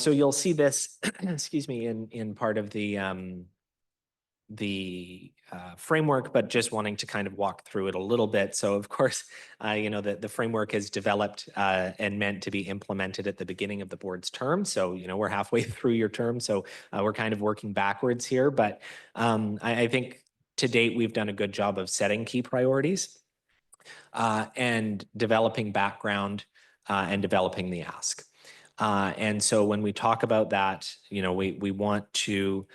So you'll see this, excuse me, in part of the framework, but just wanting to kind of walk through it a little bit. So of course, the framework is developed and meant to be implemented at the beginning of the board's term. So, we're halfway through your term. So we're kind of working backwards here. But I think to date, we've done a good job of setting key priorities and developing background and developing the ask. And so when we talk about that, we want to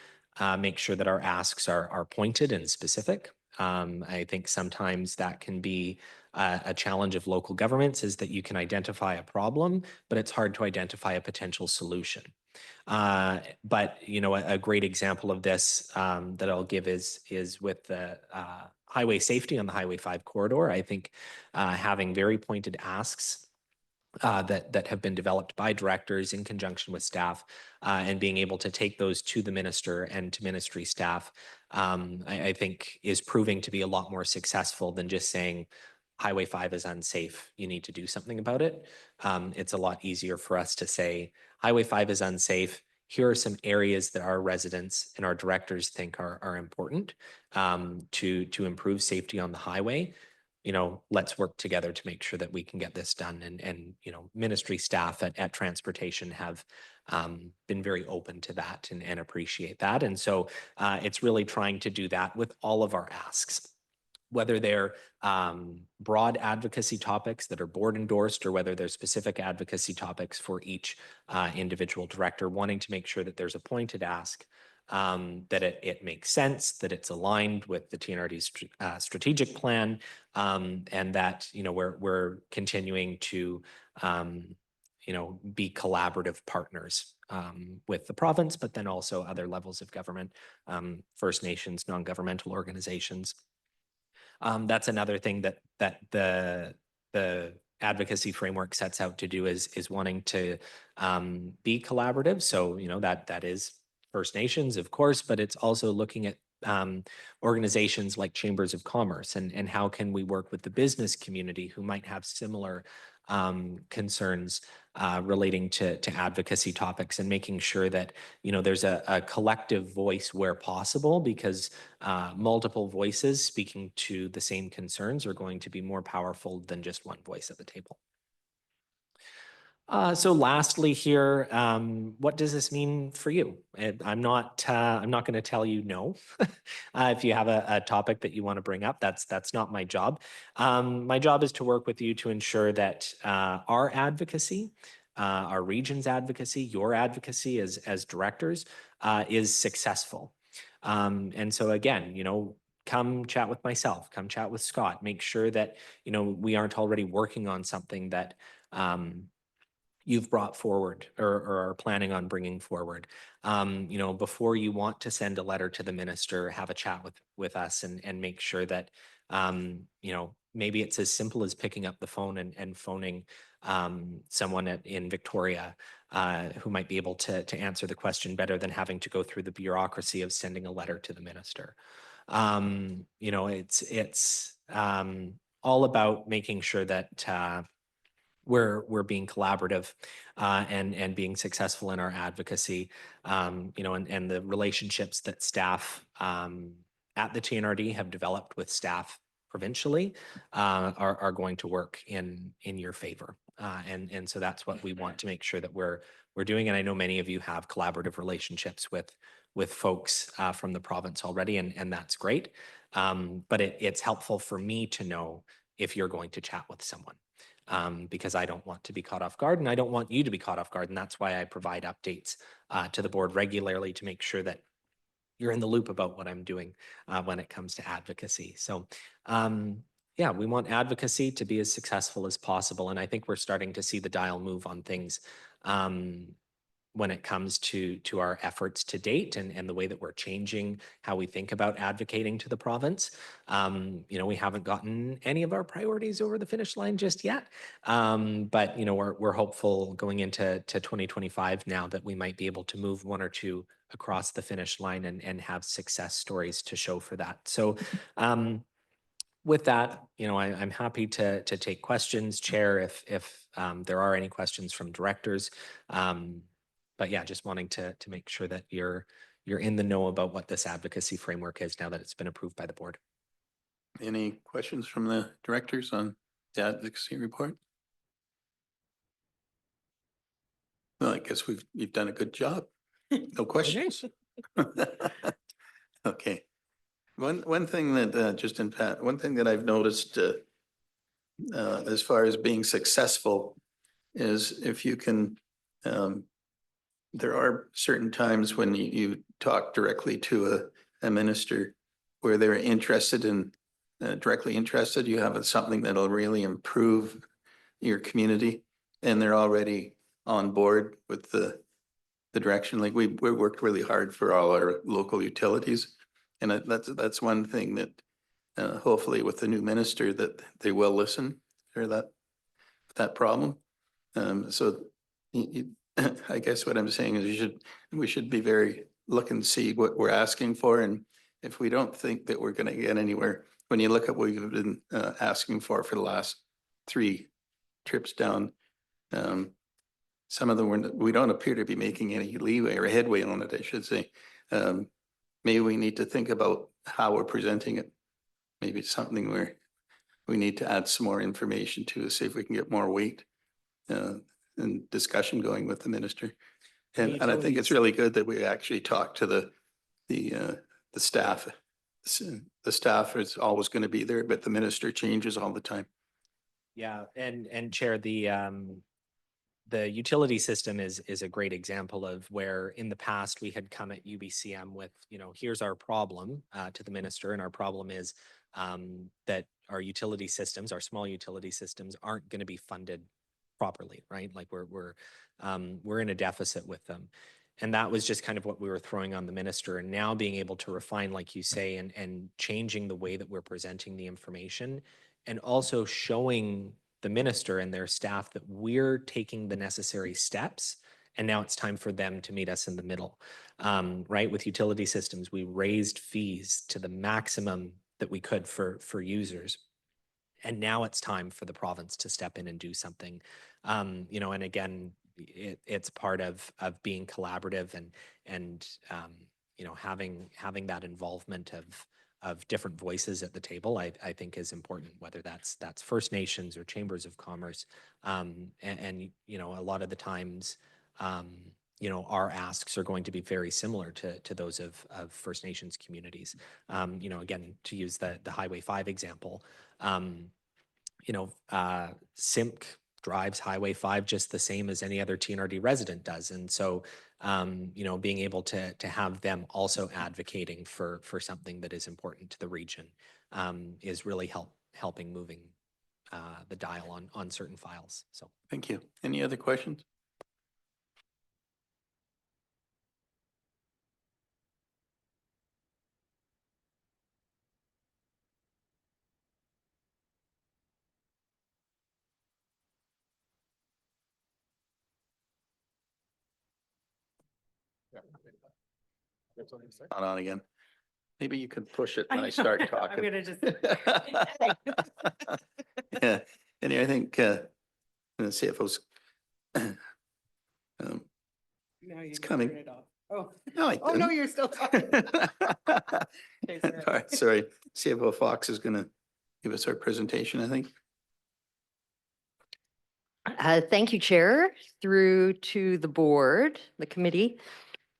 make sure that our asks are pointed and specific. I think sometimes that can be a challenge of local governments, is that you can identify a problem, but it's hard to identify a potential solution. But a great example of this that I'll give is with the highway safety on the Highway 5 corridor. I think having very pointed asks that have been developed by directors in conjunction with staff, and being able to take those to the minister and to ministry staff, I think is proving to be a lot more successful than just saying Highway 5 is unsafe, you need to do something about it. It's a lot easier for us to say Highway 5 is unsafe. Here are some areas that our residents and our directors think are important to improve safety on the highway. Let's work together to make sure that we can get this done. And ministry staff at transportation have been very open to that and appreciate that. And so it's really trying to do that with all of our asks, whether they're broad advocacy topics that are board endorsed, or whether they're specific advocacy topics for each individual director, wanting to make sure that there's a pointed ask, that it makes sense, that it's aligned with the TNRD's strategic plan, and that we're continuing to be collaborative partners with the province, but then also other levels of government, First Nations, non-governmental organizations. That's another thing that the advocacy framework sets out to do, is wanting to be collaborative. So that is First Nations, of course, but it's also looking at organizations like chambers of commerce, and how can we work with the business community who might have similar concerns relating to advocacy topics, and making sure that there's a collective voice where possible, because multiple voices speaking to the same concerns are going to be more powerful than just one voice at the table. So lastly here, what does this mean for you? I'm not going to tell you no. If you have a topic that you want to bring up, that's not my job. My job is to work with you to ensure that our advocacy, our region's advocacy, your advocacy as directors, is successful. And so again, come chat with myself, come chat with Scott, make sure that we aren't already working on something that you've brought forward or are planning on bringing forward. Before you want to send a letter to the minister, have a chat with us and make sure that, maybe it's as simple as picking up the phone and phoning someone in Victoria who might be able to answer the question better than having to go through the bureaucracy of sending a letter to the minister. It's all about making sure that we're being collaborative and being successful in our advocacy, and the relationships that staff at the TNRD have developed with staff provincially are going to work in your favor. And so that's what we want to make sure that we're doing. And I know many of you have collaborative relationships with folks from the province already, and that's great. But it's helpful for me to know if you're going to chat with someone. Because I don't want to be caught off guard, and I don't want you to be caught off guard. And that's why I provide updates to the board regularly to make sure that you're in the loop about what I'm doing when it comes to advocacy. So yeah, we want advocacy to be as successful as possible. And I think we're starting to see the dial move on things when it comes to our efforts to date and the way that we're changing how we think about advocating to the province. We haven't gotten any of our priorities over the finish line just yet. But we're hopeful going into 2025 now that we might be able to move one or two across the finish line and have success stories to show for that. So with that, I'm happy to take questions, Chair, if there are any questions from directors. But yeah, just wanting to make sure that you're in the know about what this advocacy framework is now that it's been approved by the board. Any questions from the directors on the advocacy report? Well, I guess you've done a good job. No questions. Okay. One thing that one thing that I've noticed as far as being successful is if you can, there are certain times when you talk directly to a minister where they're interested in, directly interested, you have something that'll really improve your community and they're already on board with the direction. Like we worked really hard for all our local utilities. And that's one thing that hopefully with the new minister that they will listen for that problem. So I guess what I'm saying is we should be very look and see what we're asking for. And if we don't think that we're going to get anywhere, when you look at what we've been asking for the last 3 trips down, some of them we don't appear to be making any leeway or headway on it, I should say. Maybe we need to think about how we're presenting it. Maybe it's something where we need to add some more information to see if we can get more weight and discussion going with the minister. And I think it's really good that we actually talk to the staff. The staff is always going to be there, but the minister changes all the time. Yeah, and Chair, the utility system is a great example of where in the past we had come at UBCM with, here's our problem to the minister. And our problem is that our utility systems, our small utility systems aren't going to be funded properly, right? Like we're in a deficit with them. And that was just kind of what we were throwing on the minister. And now being able to refine, like you say, and changing the way that we're presenting the information and also showing the minister and their staff that we're taking the necessary steps. And now it's time for them to meet us in the middle, right? With utility systems, we raised fees to the maximum that we could for users. And now it's time for the province to step in and do something. And again, it's part of being collaborative and having that involvement of different voices at the table, I think is important, whether that's First Nations or chambers of commerce. And a lot of the times, our asks are going to be very similar to those of First Nations communities. Again, to use the Highway 5 example, SIMC drives Highway 5 just the same as any other TNRD resident does. And so, being able to have them also advocating for something that is important to the region is really helping moving the dial on certain files. So thank you. Any other questions? Not on again. Maybe you could push it when I start talking. I'm gonna just. Yeah, and I think the CFO's it's coming. Oh, No, I oh no, didn't. you're still talking. Okay, sorry. All right, sorry. CFO Fox is gonna give us our presentation, I think. Thank you, Chair, through to the board, the committee.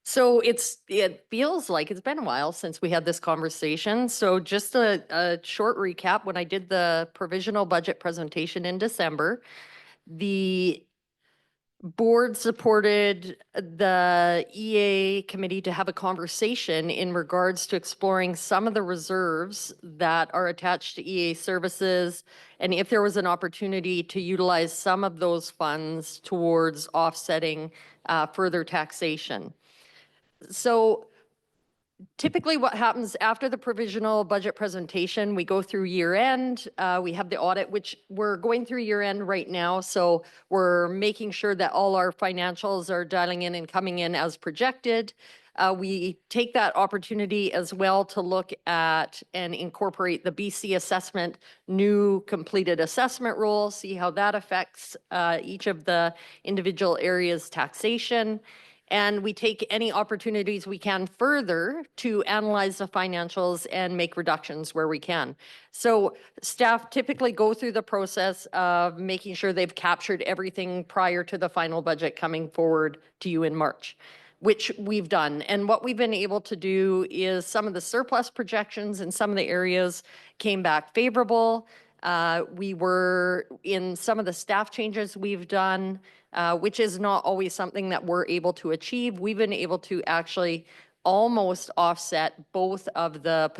So it feels like it's been a while since we had this conversation. So just a short recap, when I did the provisional budget presentation in December, the board supported the EA committee to have a conversation in regards to exploring some of the reserves that are attached to EA services, and if there was an opportunity to utilize some of those funds towards offsetting further taxation. So typically what happens after the provisional budget presentation, we go through year end. We have the audit, which we're going through year end right now. So we're making sure that all our financials are dialing in and coming in as projected. We take that opportunity as well to look at and incorporate the BC assessment new completed assessment rule, see how that affects each of the individual areas' taxation. And we take any opportunities we can further to analyze the financials and make reductions where we can. So staff typically go through the process of making sure they've captured everything prior to the final budget coming forward to you in March, which we've done. And what we've been able to do is some of the surplus projections in some of the areas came back favorable. We were in some of the staff changes we've done, which is not always something that we're able to achieve. We've been able to actually almost offset both of the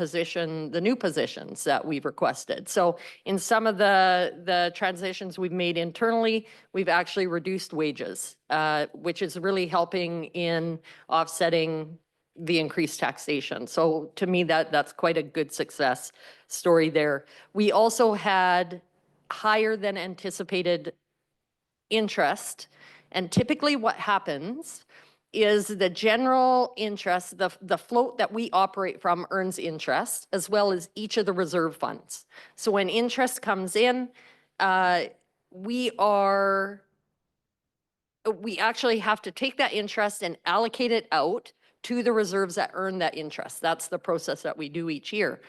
new positions that we've requested. So in some of the transitions we've made internally, we've actually reduced wages, which is really helping in offsetting the increased taxation. So to me, that's quite a good success story there. We also had higher than anticipated interest. And typically what happens is the general interest, the float that we operate from earns interest, as well as each of the reserve funds. So when interest comes in, we actually have to take that interest and allocate it out to the reserves that earn that interest. That's the process that we do each year.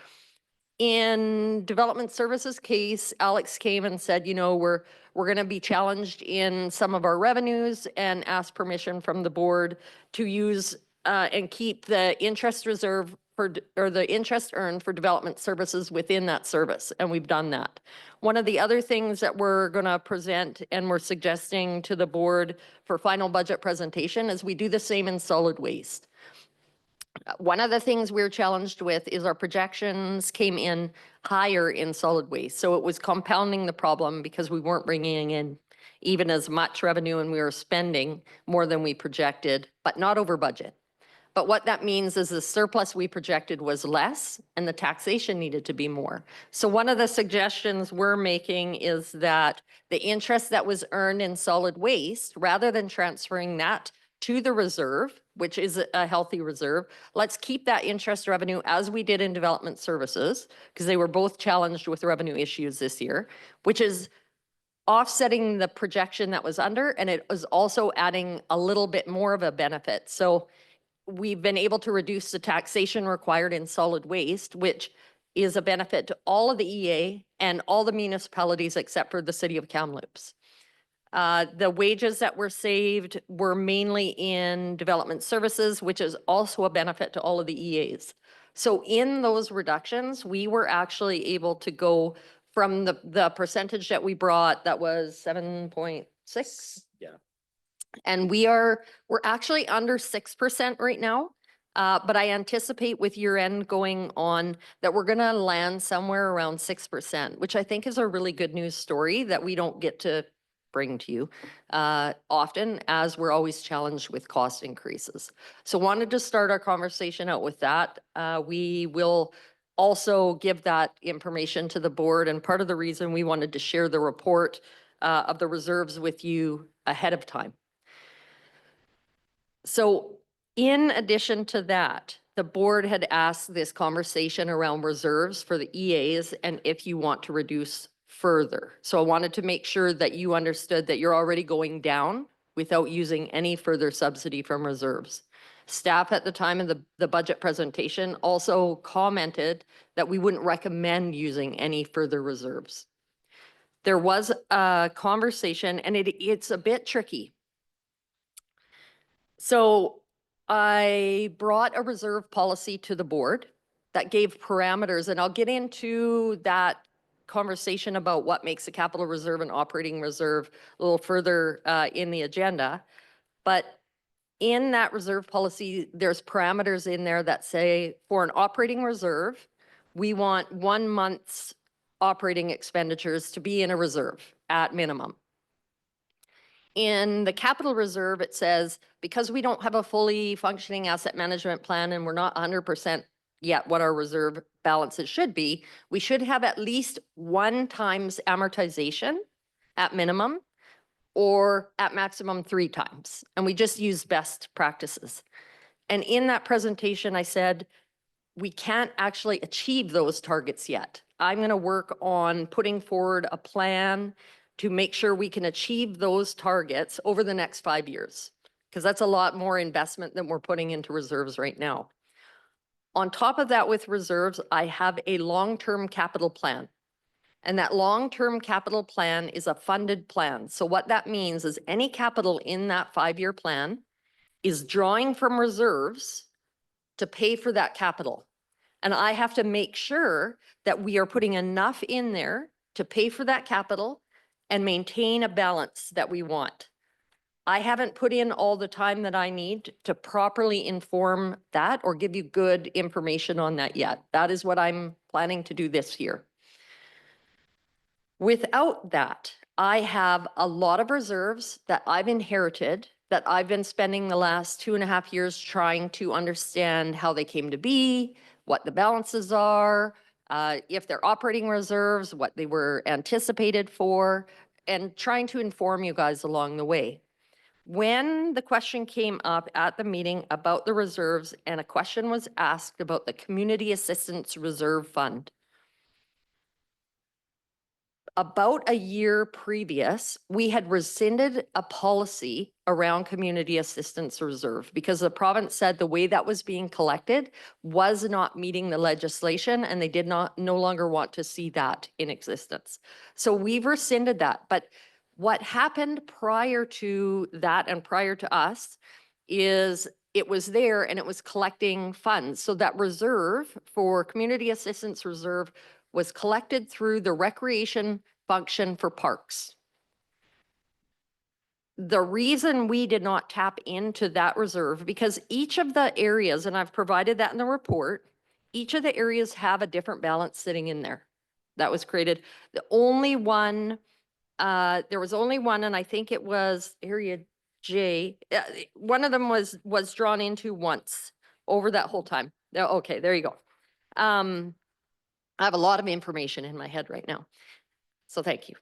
In development services case, Alex came and said, we're going to be challenged in some of our revenues and ask permission from the board to use and keep the interest reserve or the interest earned for development services within that service. And we've done that. One of the other things that we're going to present and we're suggesting to the board for final budget presentation is we do the same in solid waste. One of the things we're challenged with is our projections came in higher in solid waste. So it was compounding the problem because we weren't bringing in even as much revenue and we were spending more than we projected, but not over budget. But what that means is the surplus we projected was less and the taxation needed to be more. So one of the suggestions we're making is that the interest that was earned in solid waste, rather than transferring that to the reserve, which is a healthy reserve, let's keep that interest revenue as we did in development services, because they were both challenged with revenue issues this year, which is offsetting the projection that was under, and it was also adding a little bit more of a benefit. So we've been able to reduce the taxation required in solid waste, which is a benefit to all of the EA and all the municipalities except for the city of Kamloops. The wages that were saved were mainly in development services, which is also a benefit to all of the EAs. So in those reductions, we were actually able to go from the percentage that we brought, that was 7.6. Yeah. And we're actually under 6% right now. But I anticipate with year end going on that we're going to land somewhere around 6%, which I think is a really good news story that we don't get to bring to you often, as we're always challenged with cost increases. So wanted to start our conversation out with that. We will also give that information to the board, and part of the reason we wanted to share the report of the reserves with you ahead of time. So in addition to that, the board had asked this conversation around reserves for the EAs and if you want to reduce further. So I wanted to make sure that you understood that you're already going down without using any further subsidy from reserves. Staff at the time of the budget presentation also commented that we wouldn't recommend using any further reserves. There was a conversation, and it's a bit tricky. So I brought a reserve policy to the board that gave parameters, and I'll get into that conversation about what makes a capital reserve and operating reserve a little further in the agenda. But in that reserve policy, there's parameters in there that say for an operating reserve, we want 1 month's operating expenditures to be in a reserve at minimum. In the capital reserve, it says, because we don't have a fully functioning asset management plan and we're not 100% yet what our reserve balances should be, we should have at least 1 times amortization at minimum, or at maximum 3 times. And we just use best practices. And in that presentation, I said, we can't actually achieve those targets yet. I'm going to work on putting forward a plan to make sure we can achieve those targets over the next 5 years, because that's a lot more investment than we're putting into reserves right now. On top of that, with reserves, I have a long-term capital plan. And that long-term capital plan is a funded plan. So what that means is any capital in that 5-year plan is drawing from reserves to pay for that capital. And I have to make sure that we are putting enough in there to pay for that capital and maintain a balance that we want. I haven't put in all the time that I need to properly inform that or give you good information on that yet. That is what I'm planning to do this year. Without that, I have a lot of reserves that I've inherited that I've been spending the last 2.5 years trying to understand how they came to be, what the balances are, if they're operating reserves, what they were anticipated for, and trying to inform you guys along the way. When the question came up at the meeting about the reserves and a question was asked about the Community Assistance Reserve Fund, about a year previous, we had rescinded a policy around community assistance reserve because the province said the way that was being collected was not meeting the legislation and they did no longer want to see that in existence. So we've rescinded that. But what happened prior to that and prior to us is it was there and it was collecting funds. So that reserve for community assistance reserve was collected through the recreation function for parks. The reason we did not tap into that reserve, because each of the areas, and I've provided that in the report, each of the areas have a different balance sitting in there. That was created. The only one, there was only one, and I think it was area J. One of them was drawn into once over that whole time. Okay, there you go. I have a lot of information in my head right now. So thank you.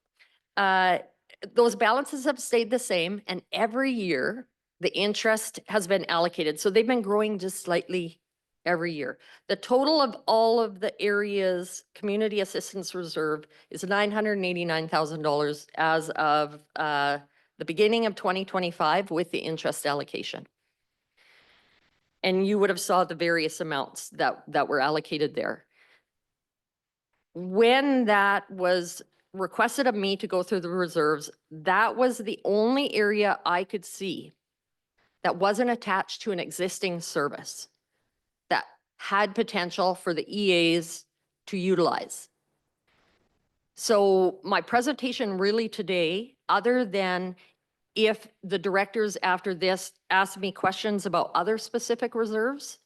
Those balances have stayed the same, and every year the interest has been allocated. So they've been growing just slightly every year. The total of all of the area's community assistance reserve is $989,000 as of the beginning of 2025 with the interest allocation. And you would have saw the various amounts that were allocated there. When that was requested of me to go through the reserves, that was the only area I could see that wasn't attached to an existing service that had potential for the EAs to utilize. So my presentation really today, other than if the directors after this ask me questions about other specific reserves,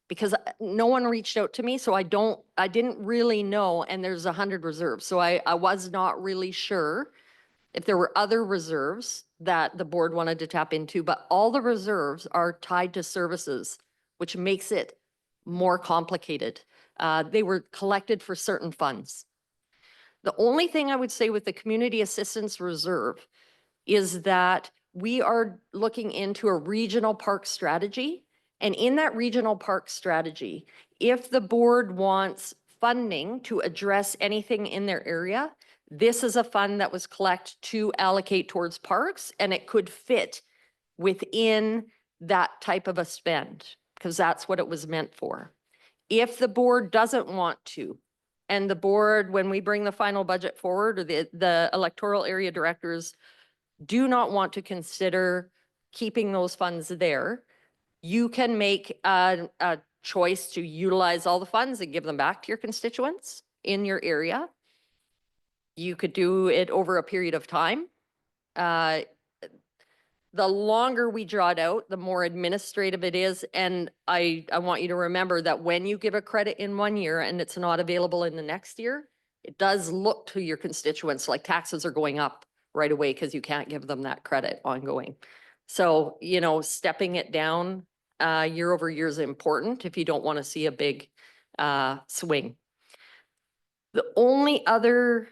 because no one reached out to me, so I didn't really know, and there's 100 reserves. So I was not really sure if there were other reserves that the board wanted to tap into, but all the reserves are tied to services, which makes it more complicated. They were collected for certain funds. The only thing I would say with the Community Assistance Reserve is that we are looking into a regional park strategy. And in that regional park strategy, if the board wants funding to address anything in their area, this is a fund that was collected to allocate towards parks, and it could fit within that type of a spend because that's what it was meant for. If the board doesn't want to, and the board, when we bring the final budget forward, or the electoral area directors do not want to consider keeping those funds there, you can make a choice to utilize all the funds and give them back to your constituents in your area. You could do it over a period of time. The longer we draw it out, the more administrative it is. And I want you to remember that when you give a credit in 1 year and it's not available in the next year, it does look to your constituents like taxes are going up right away because you can't give them that credit ongoing. So, you know, stepping it down year over year is important if you don't want to see a big swing. The only other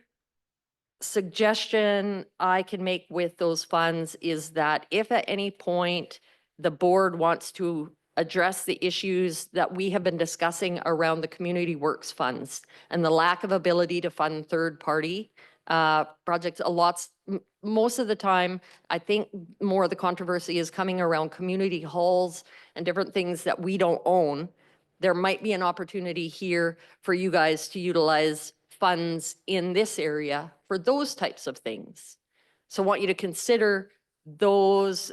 suggestion I can make with those funds is that if at any point the board wants to address the issues that we have been discussing around the community works funds and the lack of ability to fund third-party projects, most of the time, I think more of the controversy is coming around community halls and different things that we don't own. There might be an opportunity here for you guys to utilize funds in this area for those types of things. So I want you to consider those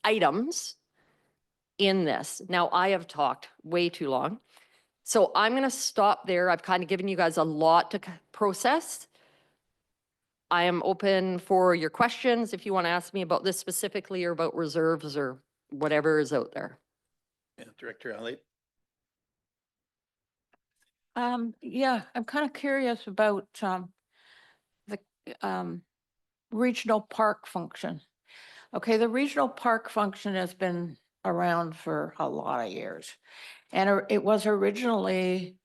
items in this. Now, I have talked way too long, so I'm going to stop there. I've kind of given you guys a lot to process. I am open for your questions if you want to ask me about this specifically or about reserves or whatever is out there. Yeah, Director Elliott. Yeah, I'm kind of curious about the regional park function. Okay, the regional park function has been around for a lot of years. And it was originally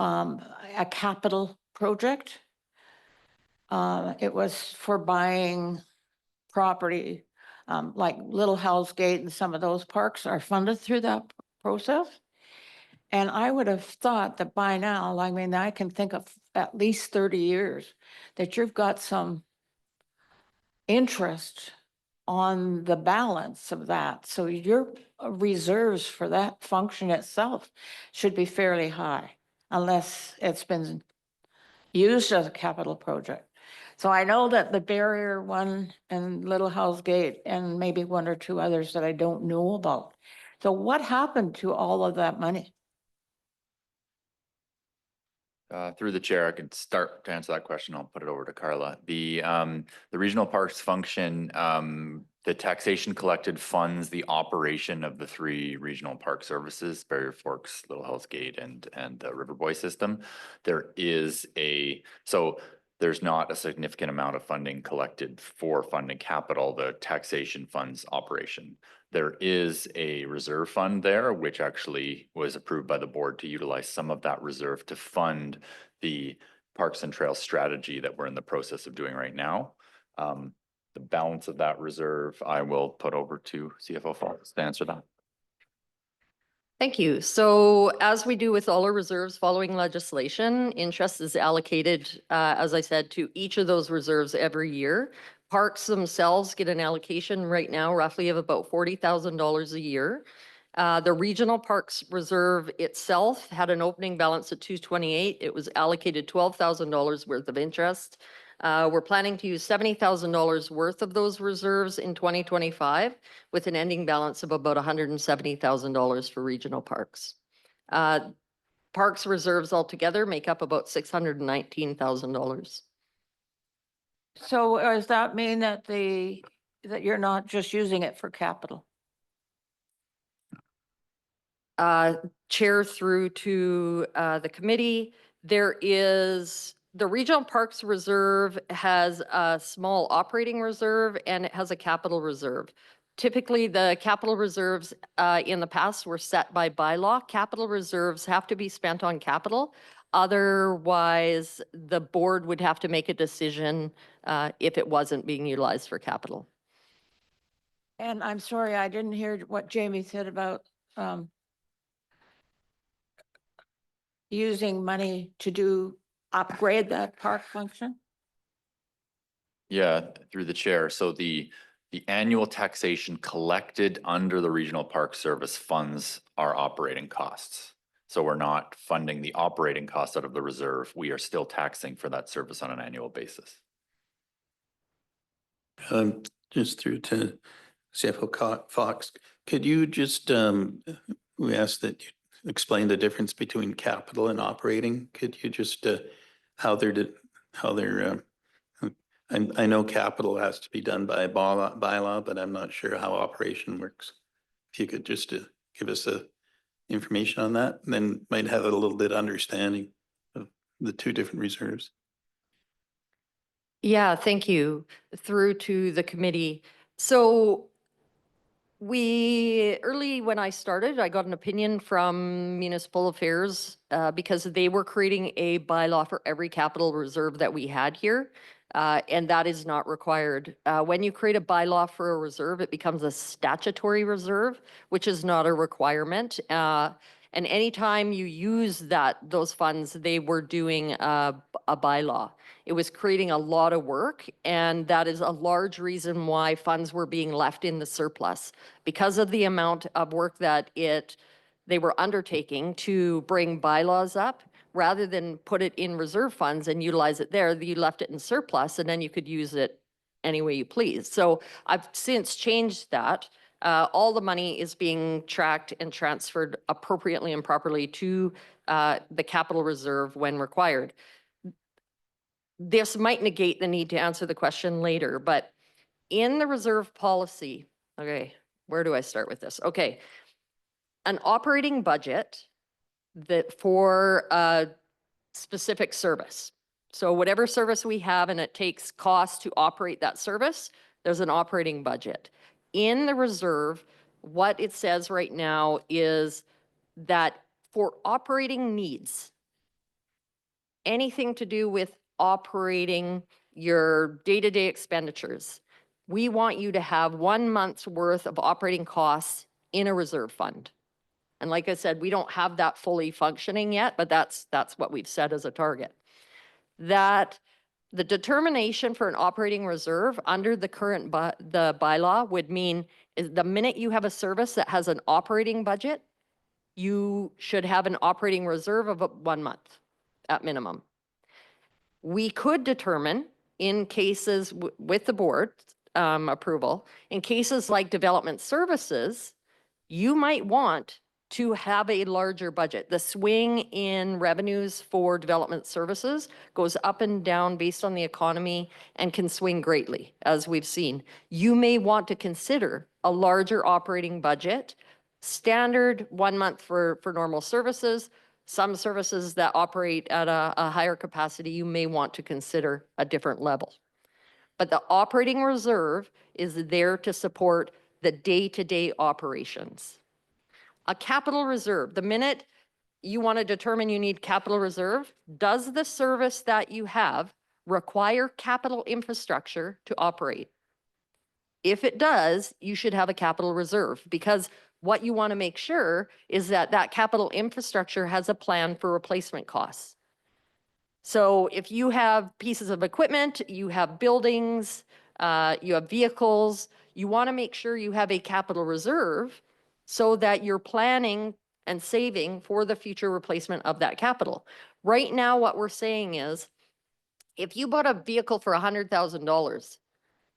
a capital project. It was for buying property, like Little Hell's Gate and some of those parks are funded through that process. And I would have thought that by now, I mean, I can think of at least 30 years that you've got some interest on the balance of that. So your reserves for that function itself should be fairly high unless it's been used as a capital project. So I know that the barrier one and Little Hell's Gate and maybe one or two others that I don't know about. So what happened to all of that money? Through the chair, I could start to answer that question. I'll put it over to Carla. The regional parks function, the taxation collected funds the operation of the 3 regional park services, Barrier Forks, Little Hell's Gate, and the River Boy system. There's not a significant amount of funding collected for funding capital, the taxation funds operation. There is a reserve fund there, which actually was approved by the board to utilize some of that reserve to fund the Parks and Trails strategy that we're in the process of doing right now. The balance of that reserve, I will put over to CFO Fox to answer that. Thank you. So as we do with all our reserves following legislation, interest is allocated, as I said, to each of those reserves every year. Parks themselves get an allocation right now roughly of about $40,000 a year. The Regional Parks Reserve itself had an opening balance of $228. It was allocated $12,000 worth of interest. We're planning to use $70,000 worth of those reserves in 2025 with an ending balance of about $170,000 for regional parks. Parks reserves altogether make up about $619,000. So does that mean that that you're not just using it for capital? Chair through to the committee, the Regional Parks Reserve has a small operating reserve and it has a capital reserve. Typically, the capital reserves in the past were set by bylaw. Capital reserves have to be spent on capital. Otherwise, the board would have to make a decision if it wasn't being utilized for capital. And I'm sorry, I didn't hear what Jamie said about using money to upgrade that park function? Yeah, through the chair. So the annual taxation collected under the Regional Park Service funds our operating costs. So we're not funding the operating costs out of the reserve. We are still taxing for that service on an annual basis. Just through to CFO Fox, could you just, we asked that you explain the difference between capital and operating. Could you just how they're, I know capital has to be done by bylaw, but I'm not sure how operation works. If you could just give us information on that, then might have a little bit of understanding of the two different reserves. Yeah, thank you. Through to the committee. So early when I started, I got an opinion from Municipal Affairs because they were creating a bylaw for every capital reserve that we had here. And that is not required. When you create a bylaw for a reserve, it becomes a statutory reserve, which is not a requirement. And anytime you use those funds, they were doing a bylaw. It was creating a lot of work, and that is a large reason why funds were being left in the surplus because of the amount of work that they were undertaking to bring bylaws up. Rather than put it in reserve funds and utilize it there, you left it in surplus, and then you could use it any way you please. So I've since changed that. All the money is being tracked and transferred appropriately and properly to the capital reserve when required. This might negate the need to answer the question later, but in the reserve policy, okay, where do I start with this? Okay, an operating budget that for a specific service. So whatever service we have and it takes cost to operate that service, there's an operating budget. In the reserve, what it says right now is that for operating needs, anything to do with operating your day-to-day expenditures, we want you to have 1 month's worth of operating costs in a reserve fund. And like I said, we don't have that fully functioning yet, but that's what we've set as a target. That the determination for an operating reserve under the current the bylaw would mean is the minute you have a service that has an operating budget, you should have an operating reserve of 1 month at minimum. We could determine in cases with the board approval, in cases like development services, you might want to have a larger budget. The swing in revenues for development services goes up and down based on the economy and can swing greatly, as we've seen. You may want to consider a larger operating budget, standard 1 month for normal services. Some services that operate at a higher capacity, you may want to consider a different level. But the operating reserve is there to support the day-to-day operations. A capital reserve, the minute you want to determine you need capital reserve, does the service that you have require capital infrastructure to operate? If it does, you should have a capital reserve, because what you want to make sure is that that capital infrastructure has a plan for replacement costs. So if you have pieces of equipment, you have buildings, you have vehicles, you want to make sure you have a capital reserve so that you're planning and saving for the future replacement of that capital. Right now, what we're saying is, if you bought a vehicle for $100,000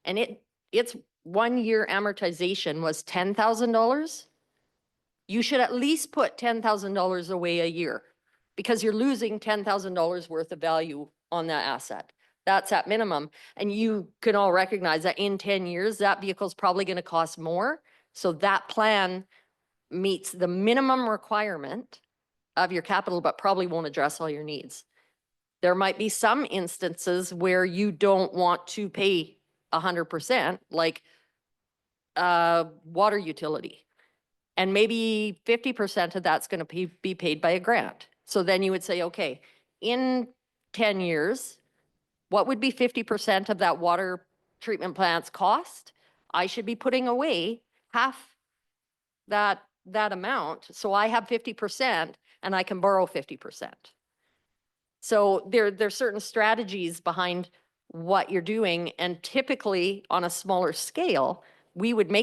and its 1 year amortization was $10,000, you should at least put $10,000 away a year, because you're losing $10,000 worth of value on that asset. That's at minimum. And you can all recognize that in 10 years, that vehicle is probably going to cost more. So that plan meets the minimum requirement of your capital, but probably won't address all your needs. There might be some instances where you don't want to pay 100%, like water utility. And maybe 50% of that's going to be paid by a grant. So then you would say, okay, in 10 years, what would be 50% of that water treatment plant's cost? I should be putting away half that amount. So I have 50% and I can borrow 50%. So there's certain strategies behind what you're doing. And typically on a smaller scale, we would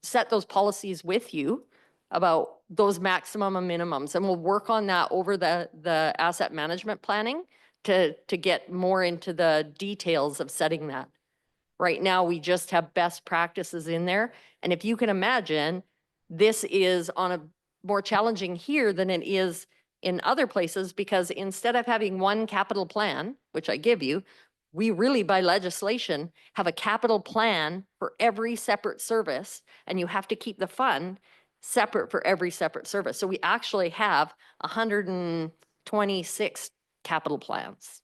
set those policies with you about those maximum and minimums. And we'll work on that over the asset management planning to get more into the details of setting that. Right now, we just have best practices in there. And if you can imagine, this is on a more challenging here than it is in other places, because instead of having one capital plan, which I give you, we really by legislation have a capital plan for every separate service, and you have to keep the fund separate for every separate service. So we actually have 126 capital plans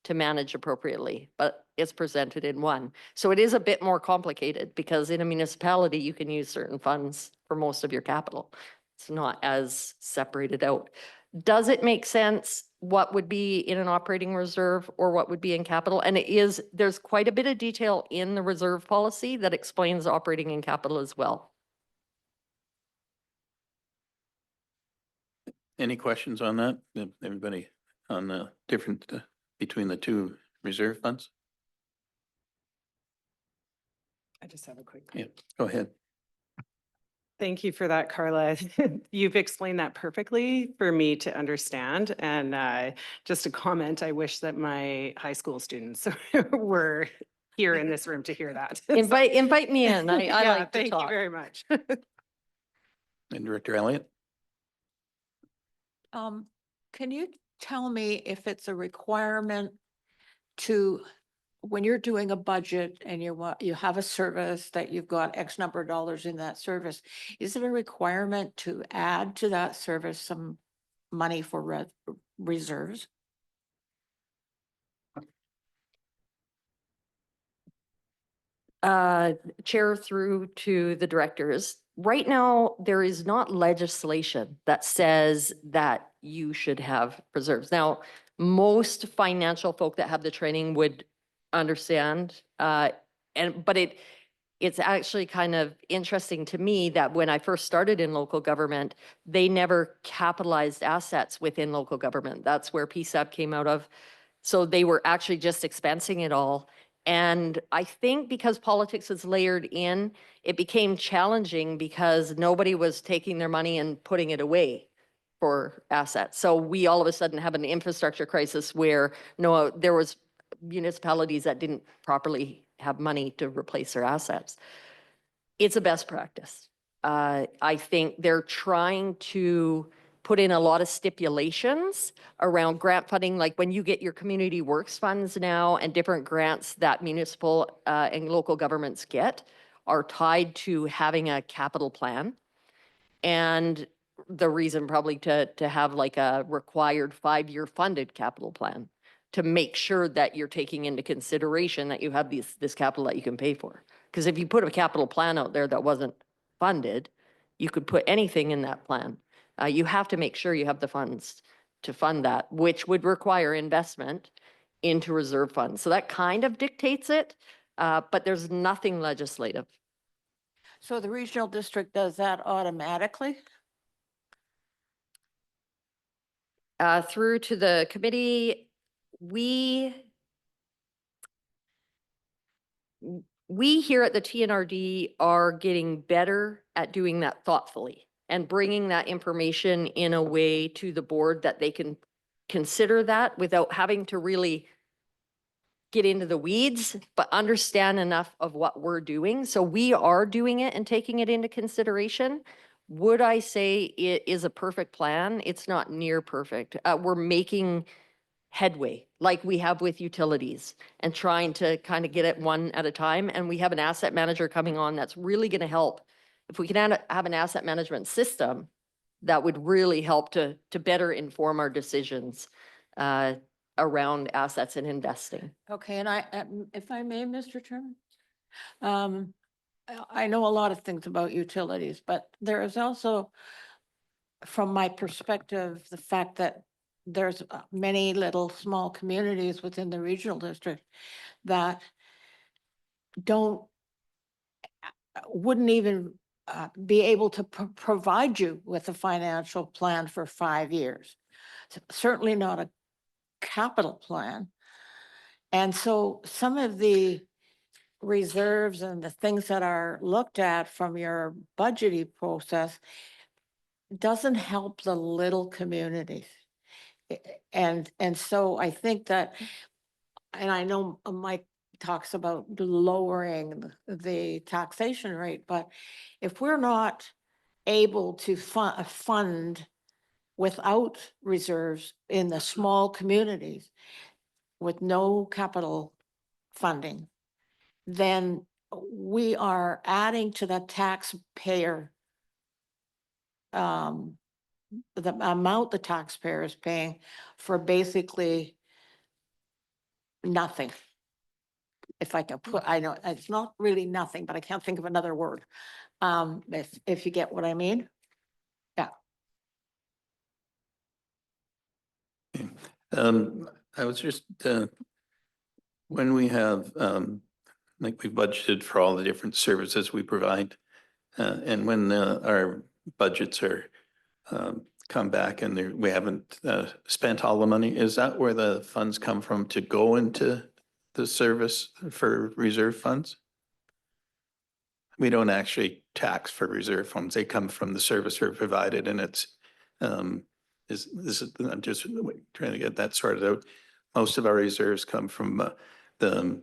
to manage appropriately, but it's presented in one. So it is a bit more complicated because in a municipality, you can use certain funds for most of your capital. It's not as separated out. Does it make sense what would be in an operating reserve or what would be in capital? And there's quite a bit of detail in the reserve policy that explains operating and capital as well. Any questions on that? Everybody on the different between the two reserve funds? I just have a quick. Yeah, go ahead. Thank you for that, Carla. You've explained that perfectly for me to understand. And just a comment, I wish that my high school students were here in this room to hear that. Invite me in. I Yeah, like to thank you talk. very much. And Director Elliott? Can you tell me if it's a requirement to, when you're doing a budget and you have a service that you've got X number of dollars in that service, is it a requirement to add to that service some money for reserves? Chair through to the directors. Right now, there is not legislation that says that you should have reserves. Now, most financial folk that have the training would understand, but it's actually kind of interesting to me that when I first started in local government, they never capitalized assets within local government. That's where PSAP came out of. So they were actually just expensing it all. And I think because politics is layered in, it became challenging because nobody was taking their money and putting it away for assets. So we all of a sudden have an infrastructure crisis where there was municipalities that didn't properly have money to replace their assets. It's a best practice. I think they're trying to put in a lot of stipulations around grant funding, like when you get your community works funds now and different grants that municipal and local governments get are tied to having a capital plan. And the reason probably to have like a required 5-year funded capital plan to make sure that you're taking into consideration that you have this capital that you can pay for. Because if you put a capital plan out there that wasn't funded, you could put anything in that plan. You have to make sure you have the funds to fund that, which would require investment into reserve funds. So that kind of dictates it, but there's nothing legislative. So the regional district does that automatically? Through to the committee, we here at the TNRD are getting better at doing that thoughtfully and bringing that information in a way to the board that they can consider that without having to really get into the weeds, but understand enough of what we're doing. So we are doing it and taking it into consideration. Would I say it is a perfect plan? It's not near perfect. We're making headway like we have with utilities and trying to kind of get it one at a time. And we have an asset manager coming on that's really going to help. If we can have an asset management system, that would really help to better inform our decisions around assets and investing. Okay, and if I may, Mr. Chairman, I know a lot of things about utilities, but there is also, from my perspective, the fact that there's many little small communities within the regional district that wouldn't even be able to provide you with a financial plan for 5 years. Certainly not a capital plan. And so some of the reserves and the things that are looked at from your budgeting process doesn't help the little communities. And so I think that, and I know Mike talks about lowering the taxation rate, but if we're not able to fund without reserves in the small communities with no capital funding, then we are adding to the taxpayer the amount the taxpayer is paying for basically nothing. If I can put, I know it's not really nothing, but I can't think of another word. If you get what I mean. Yeah. I was just, when we have, like we budgeted for all the different services we provide, and when our budgets are come back and we haven't spent all the money, is that where the funds come from to go into the service for reserve funds? We don't actually tax for reserve funds. They come from the service we're provided, and it's, I'm just trying to get that sorted out. Most of our reserves come from the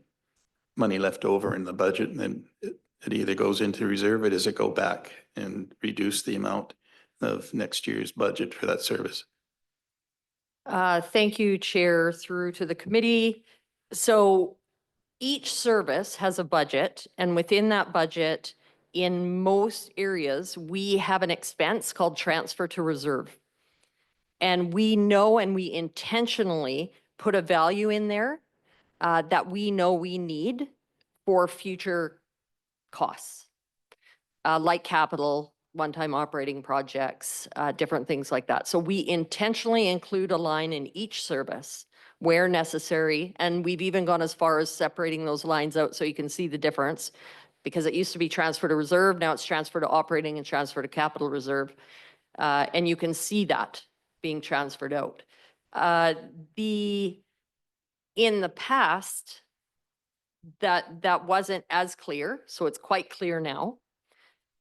money left over in the budget, and then it either goes into reserve or does it go back and reduce the amount of next year's budget for that service? Thank you, Chair, through to the committee. So each service has a budget, and within that budget, in most areas, we have an expense called transfer to reserve. And we know and we intentionally put a value in there that we know we need for future costs, like capital, one-time operating projects, different things like that. So we intentionally include a line in each service where necessary. And we've even gone as far as separating those lines out so you can see the difference, because it used to be transfer to reserve. Now it's transfer to operating and transfer to capital reserve. And you can see that being transferred out. In the past, that wasn't as clear, so it's quite clear now.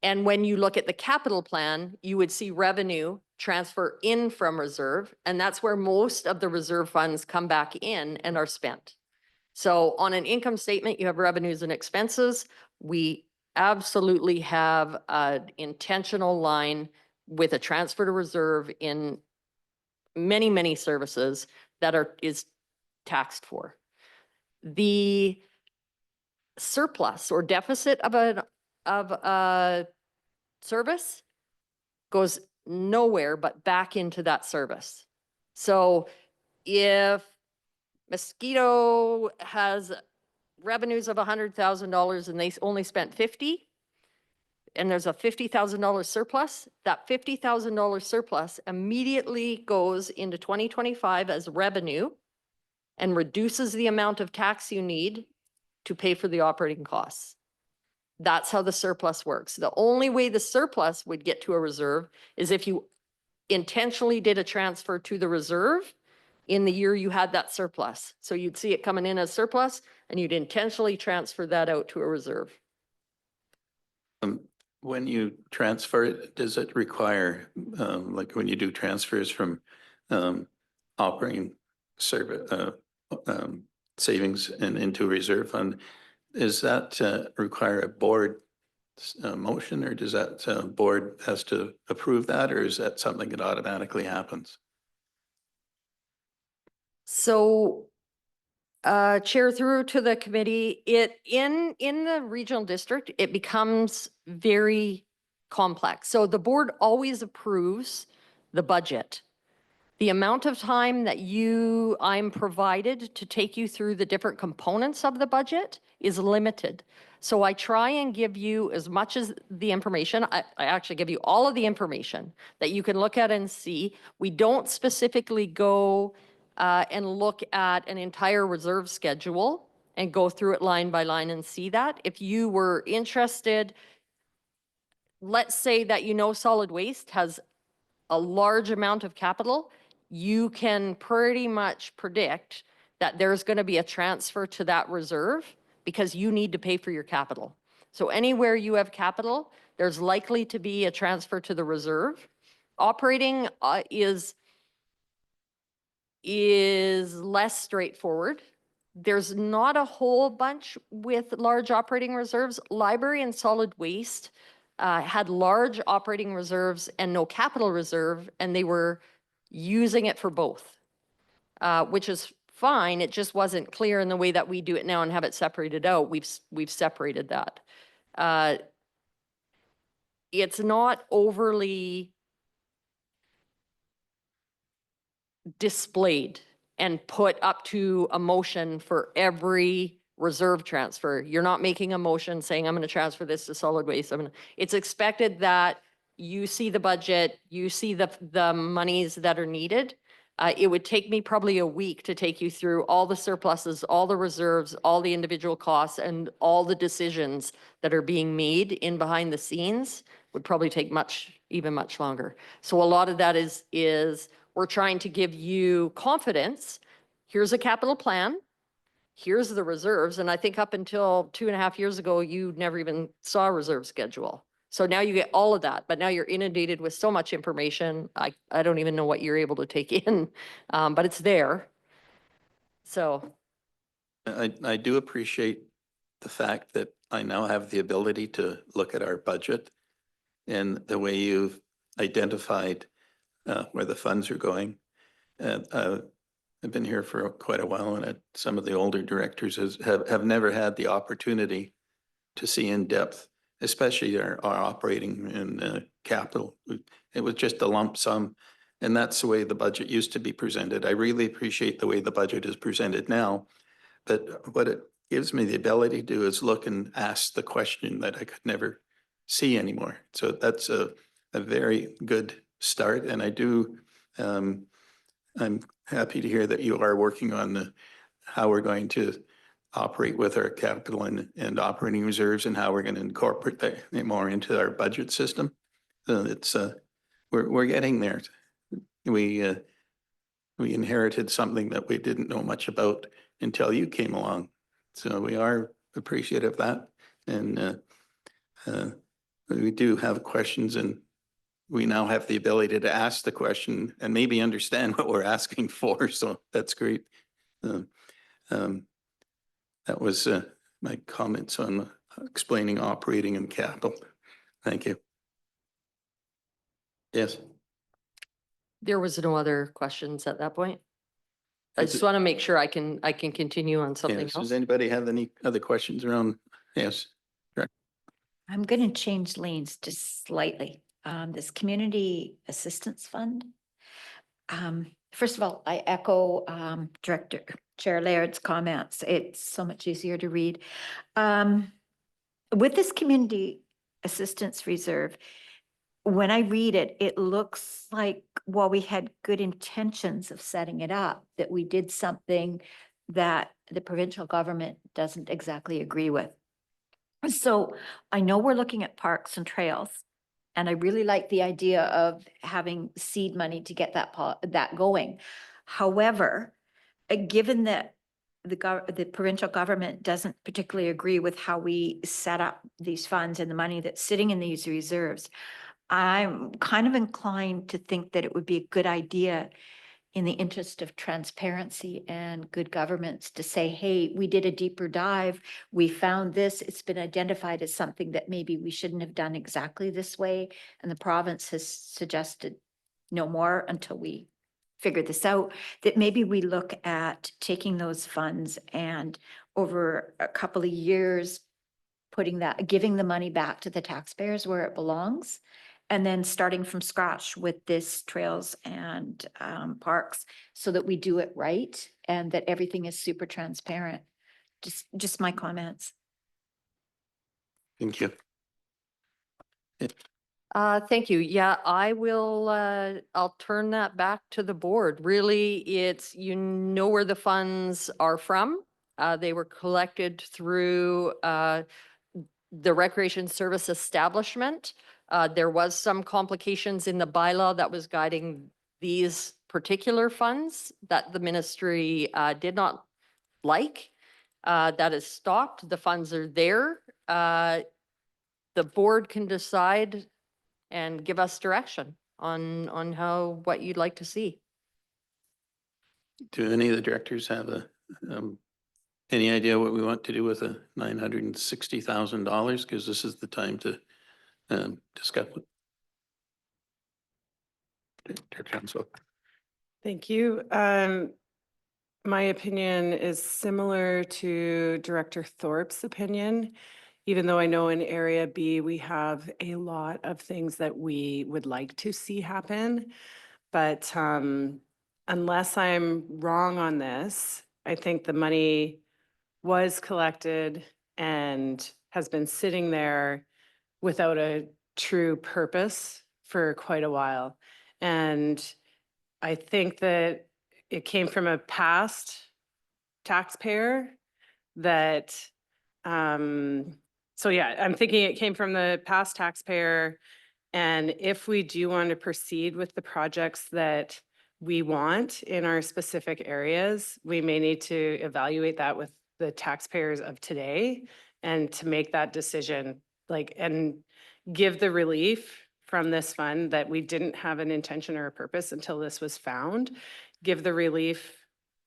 And when you look at the capital plan, you would see revenue transfer in from reserve, and that's where most of the reserve funds come back in and are spent. So on an income statement, you have revenues and expenses. We absolutely have an intentional line with a transfer to reserve in many, many services that is taxed for. The surplus or deficit of a service goes nowhere but back into that service. So if Mosquito has revenues of $100,000 and they only spent 50, and there's a $50,000 surplus, that $50,000 surplus immediately goes into 2025 as revenue and reduces the amount of tax you need to pay for the operating costs. That's how the surplus works. The only way the surplus would get to a reserve is if you intentionally did a transfer to the reserve in the year you had that surplus. So you'd see it coming in as surplus and you'd intentionally transfer that out to a reserve. When you transfer it, does it require, like when you do transfers from operating service savings and into a reserve fund, does that require a board motion, or does that board has to approve that, or is that something that automatically happens? So Chair, through to the committee, in the regional district, it becomes very complex. So the board always approves the budget. The amount of time that I'm provided to take you through the different components of the budget is limited. So I try and give you as much as the information. I actually give you all of the information that you can look at and see. We don't specifically go and look at an entire reserve schedule and go through it line by line and see that. If you were interested, let's say that solid waste has a large amount of capital, you can pretty much predict that there's going to be a transfer to that reserve because you need to pay for your capital. So anywhere you have capital, there's likely to be a transfer to the reserve. Operating is less straightforward. There's not a whole bunch with large operating reserves. Library and solid waste had large operating reserves and no capital reserve, and they were using it for both, which is fine. It just wasn't clear in the way that we do it now and have it separated out. We've separated that. It's not overly displayed and put up to a motion for every reserve transfer. You're not making a motion saying, I'm going to transfer this to solid waste. It's expected that you see the budget, you see the monies that are needed. It would take me probably a week to take you through all the surpluses, all the reserves, all the individual costs, and all the decisions that are being made in behind the scenes. Would probably take even much longer. So a lot of that is we're trying to give you confidence. Here's a capital plan. Here's the reserves. And I think up until 2.5 years ago, you never even saw a reserve schedule. So now you get all of that, but now you're inundated with so much information. I don't even know what you're able to take in, but it's there. So. I do appreciate the fact that I now have the ability to look at our budget and the way you've identified where the funds are going. I've been here for quite a while, and some of the older directors have never had the opportunity to see in depth, especially our operating and capital. It was just a lump sum, and that's the way the budget used to be presented. I really appreciate the way the budget is presented now, but what it gives me the ability to do is look and ask the question that I could never see anymore. So that's a very good start, and I do. I'm happy to hear that you are working on how we're going to operate with our capital and operating reserves, and how we're going to incorporate that more into our budget system. So it's we're getting there. We inherited something that we didn't know much about until you came along. So we are appreciative of that, and we do have questions, and we now have the ability to ask the question and maybe understand what we're asking for. So that's great. That was my comments on explaining operating and capital. Thank you. Yes. There was no other questions at that point. I just want to make sure I can continue on something Yes. else. Does anybody have any other questions around? Yes. I'm going to change lanes just slightly. This community assistance fund. First of all, I echo Director Chair Laird's comments. It's so much easier to read. With this community assistance reserve, when I read it, it looks like while we had good intentions of setting it up, that we did something that the provincial government doesn't exactly agree with. So I know we're looking at parks and trails, and I really like the idea of having seed money to get that going. However, given that the provincial government doesn't particularly agree with how we set up these funds and the money that's sitting in these reserves, I'm kind of inclined to think that it would be a good idea, in the interest of transparency and good governance, to say, hey, we did a deeper dive. We found this. It's been identified as something that maybe we shouldn't have done exactly this way. And the province has suggested no more until we figure this out, that maybe we look at taking those funds and over a couple of years, giving the money back to the taxpayers where it belongs. And then starting from scratch with this trails and parks, so that we do it right and that everything is super transparent. Just my comments. Thank you. Thank you. Yeah, I will, I'll turn that back to the board. Really, it's, you know where the funds are from. They were collected through the Recreation Service Establishment. There was some complications in the bylaw that was guiding these particular funds that the ministry did not like. That is stopped. The funds are there. The board can decide and give us direction on what you'd like to see. Do any of the directors have any idea what we want to do with the $960,000? Because this is the time to discuss it. Council. Thank you. My opinion is similar to Director Thorpe's opinion, even though I know in Area B, we have a lot of things that we would like to see happen. But unless I'm wrong on this, I think the money was collected and has been sitting there without a true purpose for quite a while. And I think that it came from a past taxpayer that, so yeah, I'm thinking it came from the past taxpayer. And if we do want to proceed with the projects that we want in our specific areas, we may need to evaluate that with the taxpayers of today and to make that decision, like, and give the relief from this fund that we didn't have an intention or a purpose until this was found, give the relief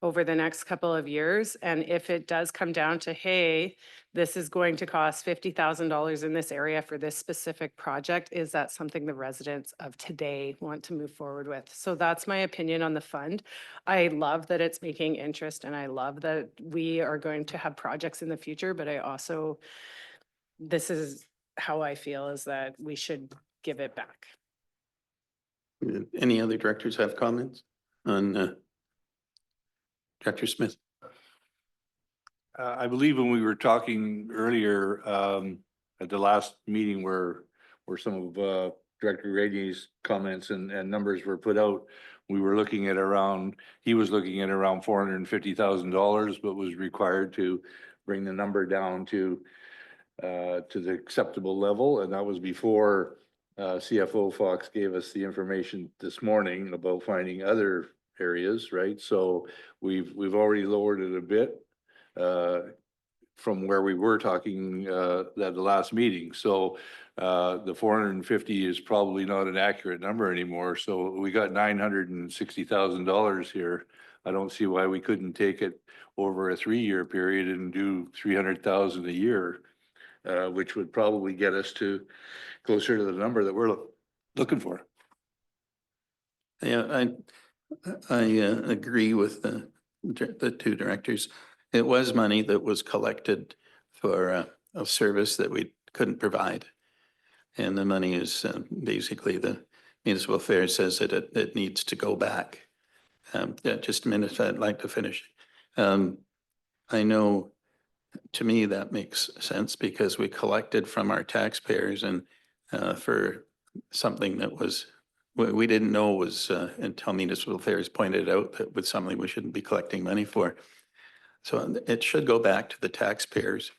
over the next couple of years. And if it does come down to, hey, this is going to cost $50,000 in this area for this specific project, is that something the residents of today want to move forward with? So that's my opinion on the fund. I love that it's making interest and I love that we are going to have projects in the future, but I also, this is how I feel, is that we should give it back. Any other directors have comments on Director Smith? I believe when we were talking earlier, at the last meeting where some of, Director Rainey's comments and numbers were put out, we were looking at around, he was looking at around $450,000, but was required to bring the number down to the acceptable level. And that was before, CFO Fox gave us the information this morning about finding other areas, right? So we've already lowered it a bit from where we were talking at the last meeting. So the 450 is probably not an accurate number anymore. So we got $960,000 here. I don't see why we couldn't take it over a 3-year period and do 300,000 a year, which would probably get us to closer to the number that we're looking for. Yeah, I agree with the two directors. It was money that was collected for a service that we couldn't provide. And the money is basically, the municipal affairs says that it needs to go back. Yeah, just a minute, I'd like to finish. I know, to me, that makes sense because we collected from our taxpayers and for something that was, we didn't know was, until municipal affairs pointed out that was something we shouldn't be collecting money for. So it should go back to the taxpayers.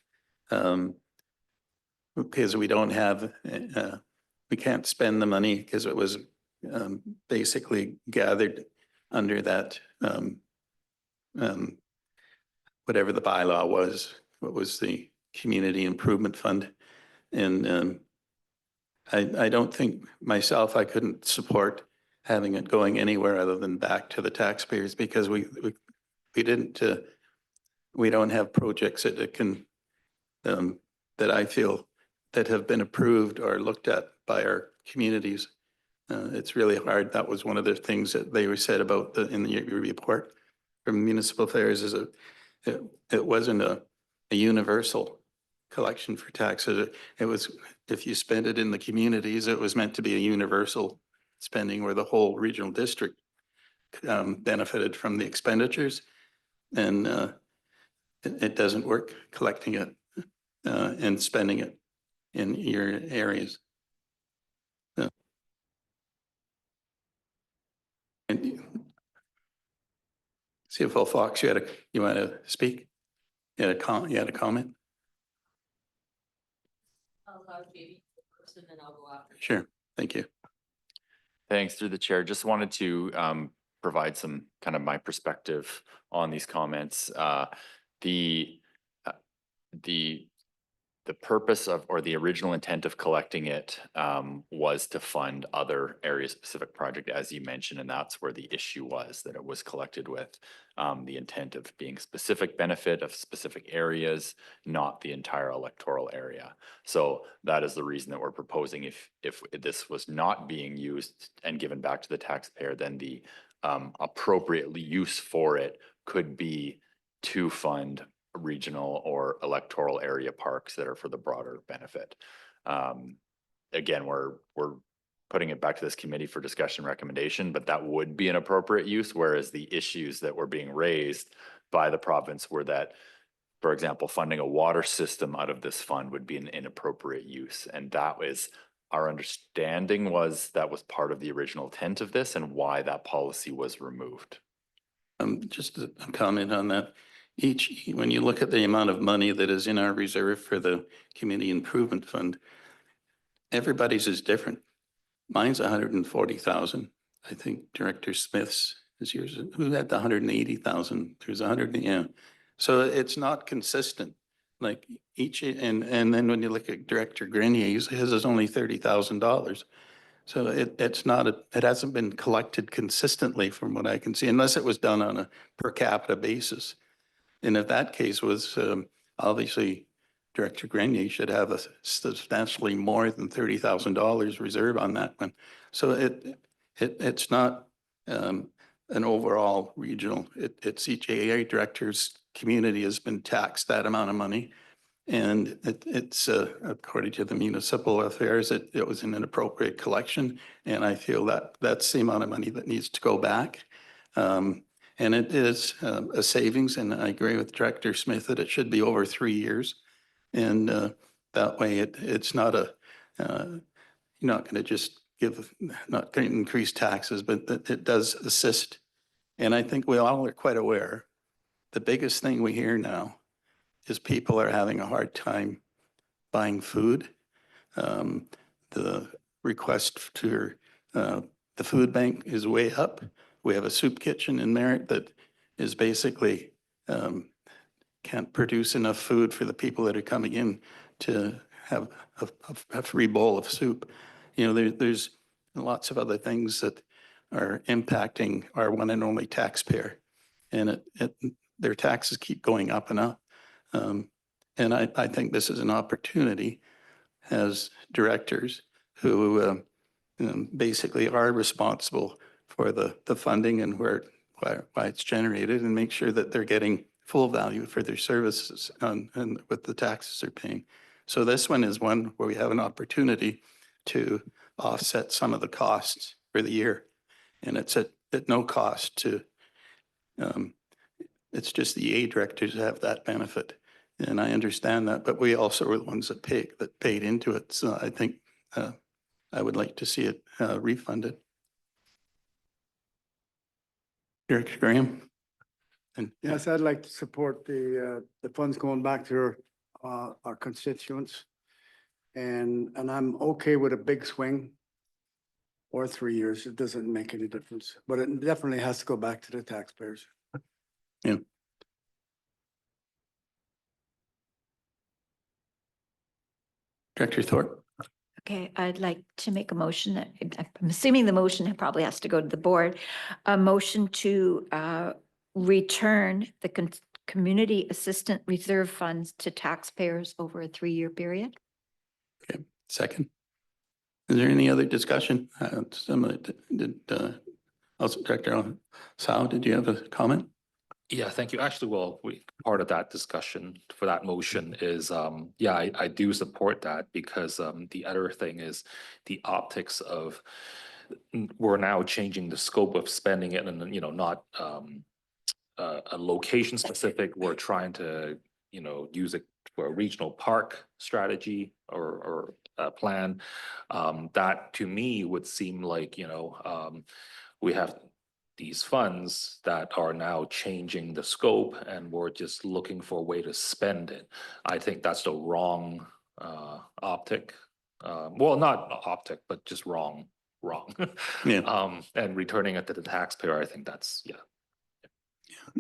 Because we don't have, we can't spend the money because it was basically gathered under that, whatever the bylaw was, what was the Community Improvement Fund. And I don't think myself, I couldn't support having it going anywhere other than back to the taxpayers because we didn't, we don't have projects that it can, that I feel that have been approved or looked at by our communities. It's really hard. That was one of the things that they said about in the report from municipal affairs is it wasn't a universal collection for taxes. It was, if you spend it in the communities, it was meant to be a universal spending where the whole regional district benefited from the expenditures. And it doesn't work collecting it and spending it in your areas. And CFO Fox, you want to speak? You had a comment? I'll allow JD first and then I'll go after. Sure, thank you. Thanks, through the chair. Just wanted to provide some kind of my perspective on these comments. The purpose of, or the original intent of collecting it was to fund other area specific project, as you mentioned, and that's where the issue was, that it was collected with the intent of being specific benefit of specific areas, not the entire electoral area. So that is the reason that we're proposing if this was not being used and given back to the taxpayer, then the appropriate use for it could be to fund regional or electoral area parks that are for the broader benefit. Again, we're putting it back to this committee for discussion recommendation, but that would be an appropriate use, whereas the issues that were being raised by the province were that, for example, funding a water system out of this fund would be an inappropriate use. And that was our understanding, was that was part of the original intent of this and why that policy was removed. Just a comment on that. When you look at the amount of money that is in our reserve for the Community Improvement Fund, everybody's is different. Mine's 140,000. I think Director Smith's is yours. Who had the 180,000? There's 100, yeah. So it's not consistent. Like each, and then when you look at Director Grenier's, his is only $30,000. So it's not, it hasn't been collected consistently from what I can see, unless it was done on a per capita basis. And if that case was, obviously, Director Grenier should have a substantially more than $30,000 reserve on that one. So it's not an overall regional. It's each AA director's community has been taxed that amount of money. And it's according to the municipal affairs, it was an inappropriate collection. And I feel that that's the amount of money that needs to go back. And it is a savings. And I agree with Director Smith that it should be over 3 years. And that way it's not you're not going to just not going to increase taxes, but that it does assist. And I think we all are quite aware. The biggest thing we hear now is people are having a hard time buying food. The request for the food bank is way up. We have a soup kitchen in Merritt that is basically can't produce enough food for the people that are coming in to have a free bowl of soup. You know, there's lots of other things that are impacting our one and only taxpayer. And their taxes keep going up and up. And I think this is an opportunity as directors who basically are responsible for the funding and why it's generated, and make sure that they're getting full value for their services and with the taxes they're paying. So this one is one where we have an opportunity to offset some of the costs for the year. And it's at no cost to, it's just the A directors have that benefit. And I understand that, but we also were the ones that paid into it. So I think I would like to see it refunded. Director Graham? And yes, I'd like to support the funds going back to our constituents. And I'm okay with a big swing or 3 years. It doesn't make any difference, but it definitely has to go back to the taxpayers. Yeah. Director Thorpe? Okay, I'd like to make a motion. I'm assuming the motion probably has to go to the board. A motion to return the community assistant reserve funds to taxpayers over a 3-year period. Okay, second. Is there any other discussion? Director Sao, did you have a comment? Yeah, thank you. Actually, well, part of that discussion for that motion is, yeah, I do support that, because the other thing is the optics of we're now changing the scope of spending it, and not a location specific. We're trying to use it for a regional park strategy or plan. That to me would seem like we have these funds that are now changing the scope, and we're just looking for a way to spend it. I think that's the wrong optic. Well, not optic, but just wrong. Yeah. And returning it to the taxpayer, I think that's, yeah.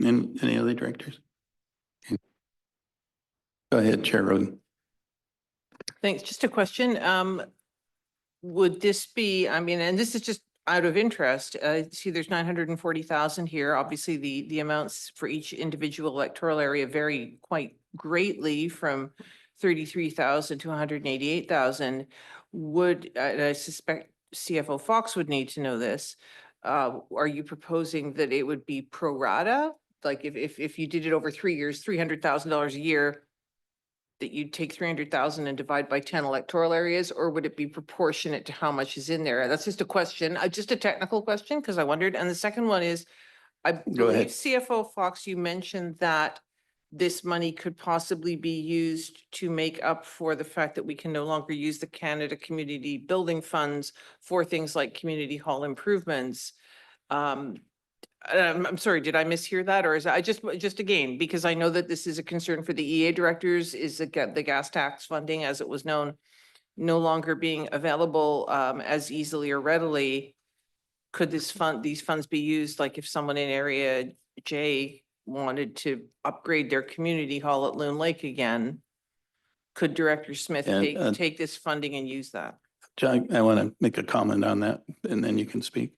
And any other directors? Go ahead, Chair Roden. Thanks. Just a question. Would this be, I mean, and this is just out of interest, see there's 940,000 here. Obviously the amounts for each individual electoral area vary quite greatly from 33,000 to 188,000. I suspect CFO Fox would need to know this. are you proposing that it would be pro rata? Like if you did it over 3 years, $300,000 a year, that you'd take 300,000 and divide by 10 electoral areas, or would it be proportionate to how much is in there? That's just a question, just a technical question, because I wondered. And the second one is, I Go believe ahead. CFO Fox, you mentioned that this money could possibly be used to make up for the fact that we can no longer use the Canada Community Building Funds for things like community hall improvements. I'm sorry, did I mishear that? Or is I just again, because I know that this is a concern for the EA directors, is the gas tax funding as it was known no longer being available as easily or readily. Could these funds be used, like if someone in area J wanted to upgrade their community hall at Loon Lake again? Could Director Smith And, take this funding and use that? John, I want to make a comment on that and then you can speak.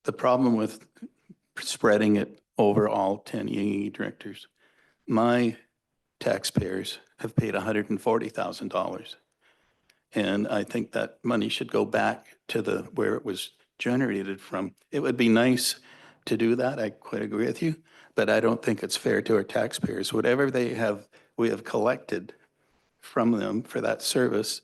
The problem with spreading it over all 10 EE directors, my taxpayers have paid $140,000. And I think that money should go back to where it was generated from. It would be nice to do that. I quite agree with you, but I don't think it's fair to our taxpayers. Whatever we have collected from them for that service,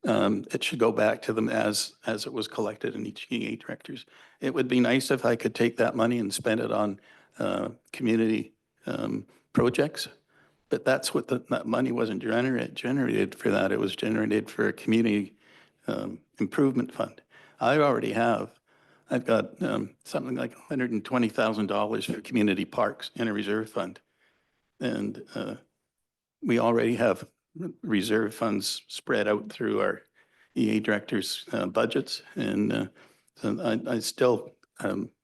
it should go back to them as it was collected in each EA directors. It would be nice if I could take that money and spend it on community projects, but that's what that money wasn't generated for that. It was generated for a community improvement fund. I've got something like $120,000 for community parks in a reserve fund. And we already have reserve funds spread out through our EA directors' budgets. And so I still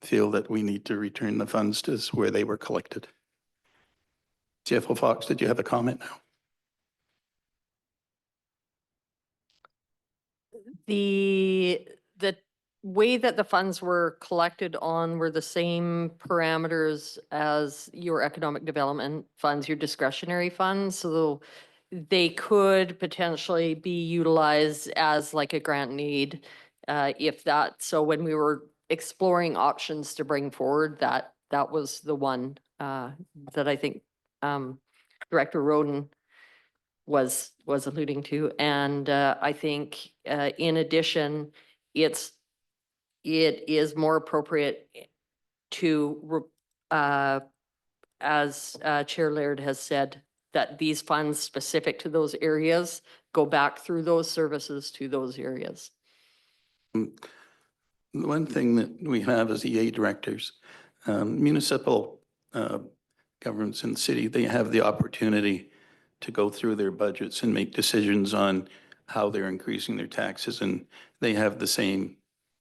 feel that we need to return the funds to where they were collected. CFO Fox, did you have a comment now? The way that the funds were collected on were the same parameters as your economic development funds, your discretionary funds. So they could potentially be utilized as like a grant need if that. So when we were exploring options to bring forward, that was the one that I think Director Roden was alluding to. And I think in addition, it is more appropriate to, as Chair Laird has said, that these funds specific to those areas go back through those services to those areas. One thing that we have as EA directors, municipal governments in the city, they have the opportunity to go through their budgets and make decisions on how they're increasing their taxes. And they have the same,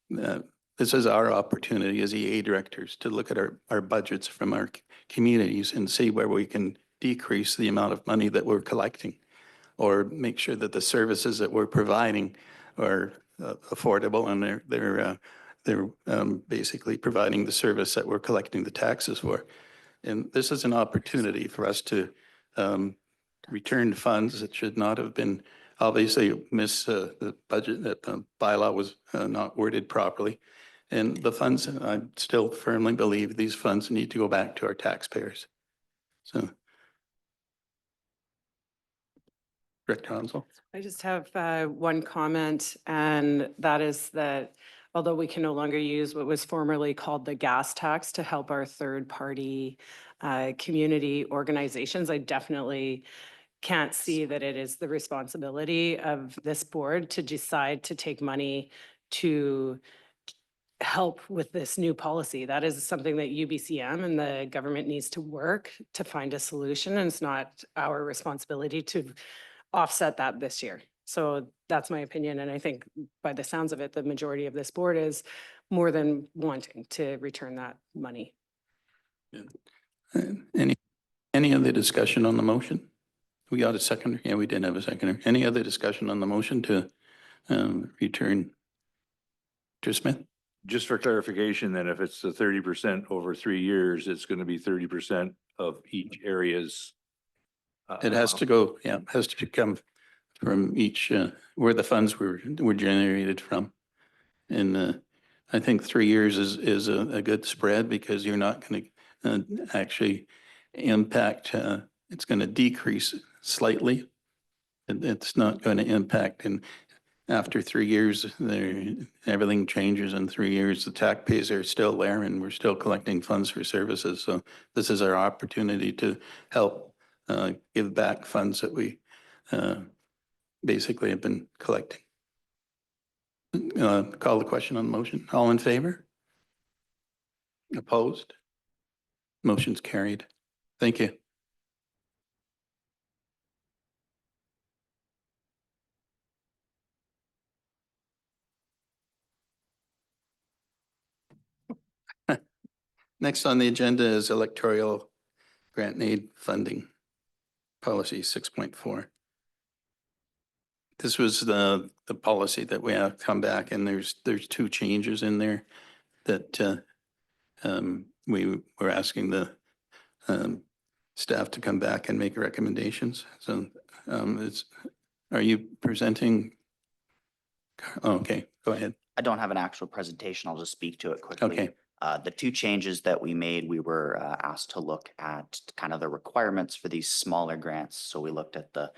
this is our opportunity as EA directors to look at our budgets from our communities and see where we can decrease the amount of money that we're collecting, or make sure that the services that we're providing are affordable and they're basically providing the service that we're collecting the taxes for. And this is an opportunity for us to return funds that should not have been, obviously the budget, that the bylaw was not worded properly. And the funds, I still firmly believe these funds need to go back to our taxpayers. So. Director Hansel. I just have one comment, and that is that although we can no longer use what was formerly called the gas tax to help our third-party community organizations, I definitely can't see that it is the responsibility of this board to decide to take money to help with this new policy. That is something that UBCM and the government needs to work to find a solution, and it's not our responsibility to offset that this year. So that's my opinion. And I think by the sounds of it, the majority of this board is more than wanting to return that money. Any other discussion on the motion? We got a seconder? Yeah, we did have a seconder. Any other discussion on the motion to return to Smith? Just for clarification, then if it's the 30% over 3 years, it's going to be 30% of each area's. It has to go, yeah, it has to come from each, where the funds were generated from. And I think 3 years is a good spread because you're not going to actually impact, it's going to decrease slightly. It's not going to impact, and after 3 years, everything changes in 3 years. The tax pays are still there and we're still collecting funds for services. So this is our opportunity to help give back funds that we basically have been collecting. Call the question on the motion. All in favor? Opposed? Motion's carried. Thank you. Next on the agenda is electoral grant and aid funding policy 6.4. This was the policy that we have come back, and there's 2 changes in there that we were asking the staff to come back and make recommendations. So are you presenting? Okay, go ahead. I don't have an actual presentation. I'll just speak to it quickly. Okay. The 2 changes that we made, we were asked to look at kind of the requirements for these smaller grants. So we looked at the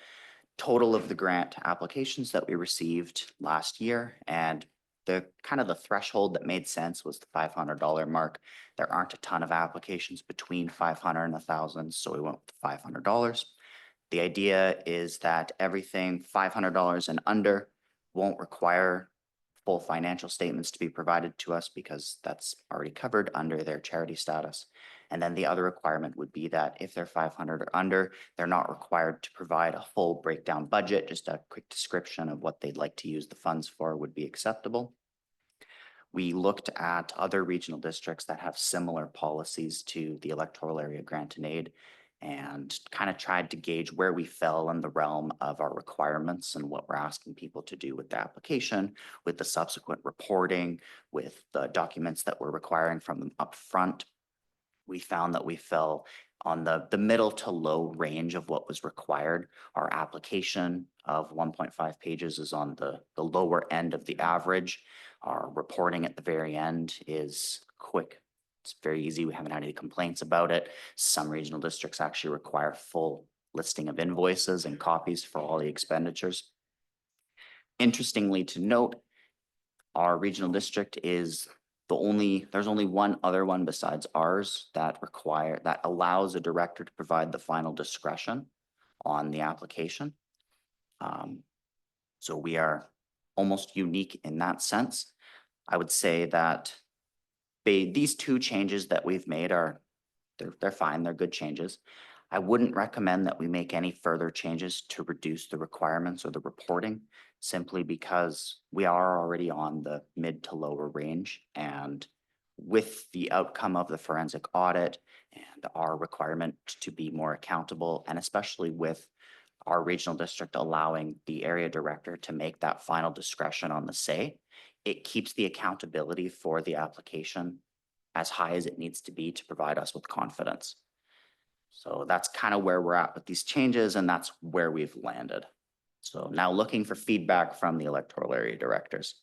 total of the grant applications that we received last year, and the kind of the threshold that made sense was the $500 mark. There aren't a ton of applications between 500 and 1,000, so we went with $500. The idea is that everything $500 and under won't require full financial statements to be provided to us because that's already covered under their charity status. And then the other requirement would be that if they're 500 or under, they're not required to provide a full breakdown budget. Just a quick description of what they'd like to use the funds for would be acceptable. We looked at other regional districts that have similar policies to the electoral area grant and aid, and kind of tried to gauge where we fell in the realm of our requirements and what we're asking people to do with the application, with the subsequent reporting, with the documents that we're requiring from them up front. We found that we fell on the middle to low range of what was required. Our application of 1.5 pages is on the lower end of the average. Our reporting at the very end is quick. It's very easy. We haven't had any complaints about it. Some regional districts actually require full listing of invoices and copies for all the expenditures. Interestingly to note, our regional district is there's only one other one besides ours that allows a director to provide the final discretion on the application. So we are almost unique in that sense. I would say that these 2 changes that we've made they're fine, they're good changes. I wouldn't recommend that we make any further changes to reduce the requirements or the reporting, simply because we are already on the mid to lower range. And with the outcome of the forensic audit and our requirement to be more accountable, and especially with our regional district allowing the area director to make that final discretion on the say, it keeps the accountability for the application as high as it needs to be to provide us with confidence. So that's kind of where we're at with these changes, and that's where we've landed. So now looking for feedback from the electoral area directors.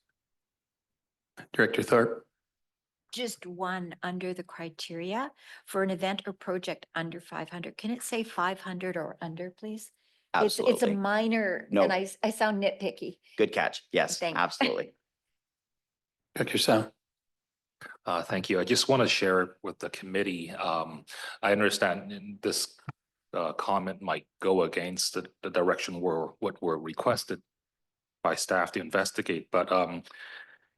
Director Thorpe. Just one under the criteria for an event or project under 500. Can it say 500 or under, please? It's a Absolutely. minor, No. and I sound nitpicky. Good catch. Yes, Thanks. absolutely. Director Sal. Thank you. I just want to share with the committee. I understand this comment might go against the direction what we're requested by staff to investigate, but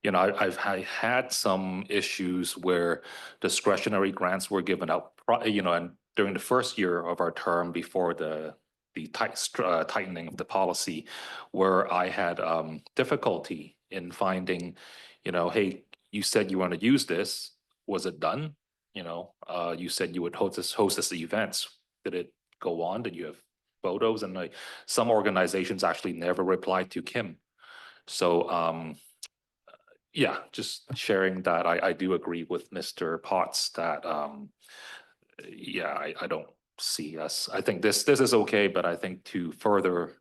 you know, I've had some issues where discretionary grants were given out, you know, and during the first year of our term before the tightening of the policy, where I had difficulty in finding, you know, hey, you said you want to use this. Was it done? You know, you said you would host this events. Did it go on? Did you have photos? And some organizations actually never replied to Kim. So yeah, just sharing that. I do agree with Mr. Potts that yeah, I don't see us. I think this is okay, but I think to further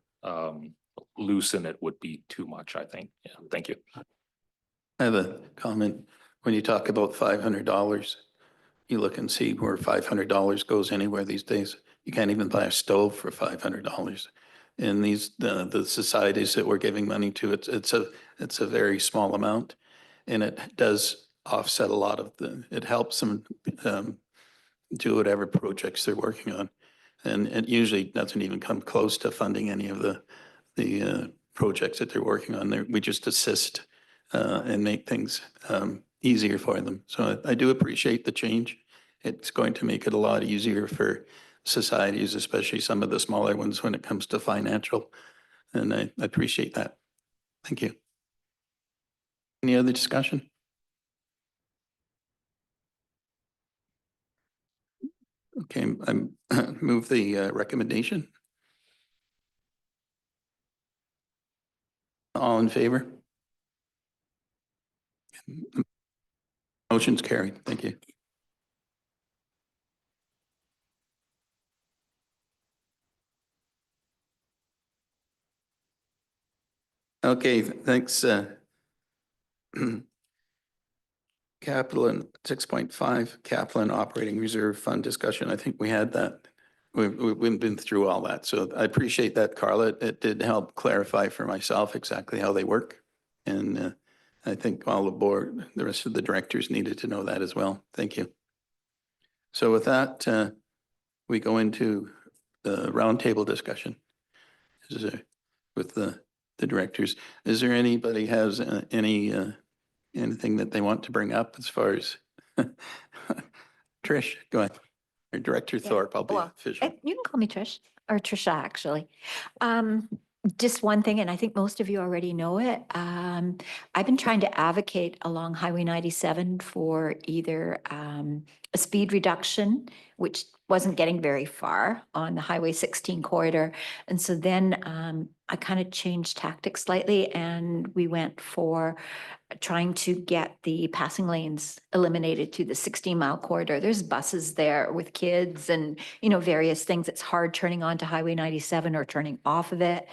loosen it would be too much, I think. Yeah, thank you. I have a comment. When you talk about $500, you look and see where $500 goes anywhere these days. You can't even buy a stove for $500. And these, the societies that we're giving money to, it's a very small amount. And it does offset a lot of it helps them do whatever projects they're working on. And it usually doesn't even come close to funding any of the projects that they're working on. We just assist and make things easier for them. So I do appreciate the change. It's going to make it a lot easier for societies, especially some of the smaller ones when it comes to financial. And I appreciate that. Thank you. Any other discussion? Okay, I'm move the recommendation. All in favor? Motion's carried. Thank you. Okay, thanks. Capital and 6.5 capital and operating reserve fund discussion. I think we had that. We've been through all that. So I appreciate that, Carla. It did help clarify for myself exactly how they work. And I think all the board, the rest of the directors needed to know that as well. Thank you. So with that, we go into the roundtable discussion with the directors. Is there anybody has anything that they want to bring up as far as Trish? Go ahead. Or Director Thorpe, I'll be official. You can call me Trish, or Trisha, actually. Just one thing, and I think most of you already know it. I've been trying to advocate along Highway 97 for either a speed reduction, which wasn't getting very far on the Highway 16 corridor. And so then I kind of changed tactics slightly, and we went for trying to get the passing lanes eliminated to the 16-mile corridor. There's buses there with kids and, you know, various things. It's hard turning onto Highway 97 or turning off of it.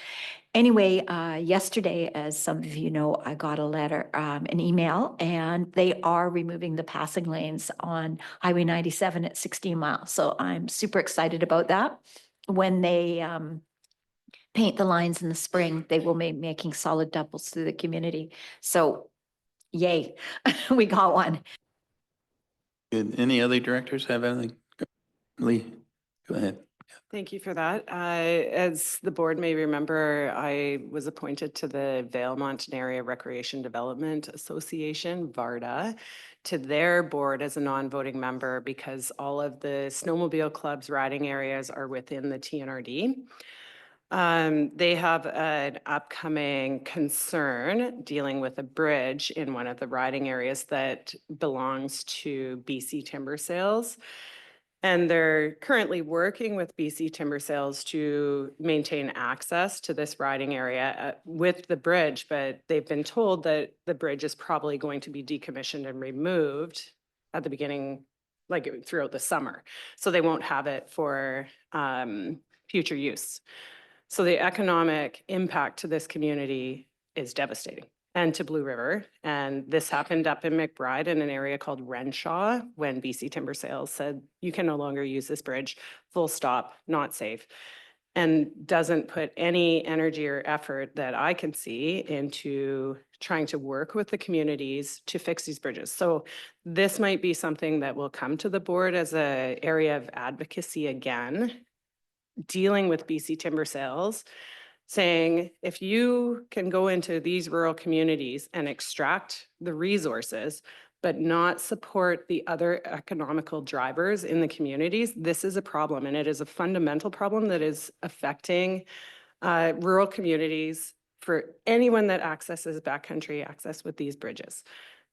Anyway, yesterday, as some of you know, I got a letter, an email, and they are removing the passing lanes on Highway 97 at 16 miles. So I'm super excited about that. When they paint the lines in the spring, they will be making solid doubles through the community. So yay, we got one. Good. Any other directors have anything? Lee, go ahead. Thank you for that. As the board may remember, I was appointed to the Vail Mountain Area Recreation Development Association, VARDA, to their board as a non-voting member because all of the snowmobile clubs riding areas are within the TNRD. They have an upcoming concern dealing with a bridge in one of the riding areas that belongs to BC Timber Sales. And they're currently working with BC Timber Sales to maintain access to this riding area with the bridge, but they've been told that the bridge is probably going to be decommissioned and removed at the beginning, like throughout the summer. So they won't have it for future use. So the economic impact to this community is devastating, and to Blue River. And this happened up in McBride in an area called Renshaw when BC Timber Sales said, you can no longer use this bridge, full stop, not safe. And doesn't put any energy or effort that I can see into trying to work with the communities to fix these bridges. So this might be something that will come to the board as an area of advocacy again, dealing with BC Timber Sales, saying, if you can go into these rural communities and extract the resources, but not support the other economical drivers in the communities, this is a problem. And it is a fundamental problem that is affecting rural communities for anyone that accesses backcountry access with these bridges.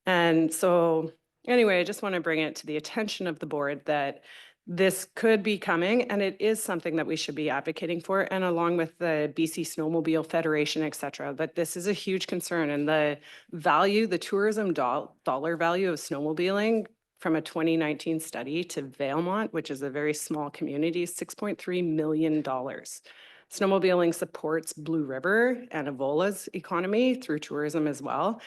And so anyway, I just want to bring it to the attention of the board that this could be coming, and it is something that we should be advocating for, and along with the BC Snowmobile Federation, et cetera. But this is a huge concern, and the value, the tourism dollar value of snowmobiling from a 2019 study to Valemont, which is a very small community, $6.3 million. Snowmobiling supports Blue River and Evola's economy through tourism as well.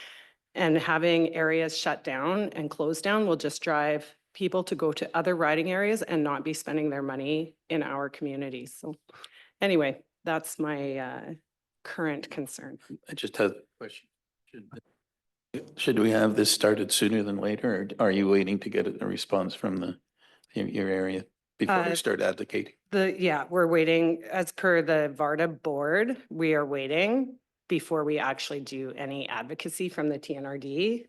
And having areas shut down and closed down will just drive people to go to other riding areas and not be spending their money in our communities. So anyway, that's my current concern. I just have a question. Should we have this started sooner than later, or are you waiting to get a response from your area before we start advocating? Yeah, we're waiting as per the VARDA board. We are waiting before we actually do any advocacy from the TNRD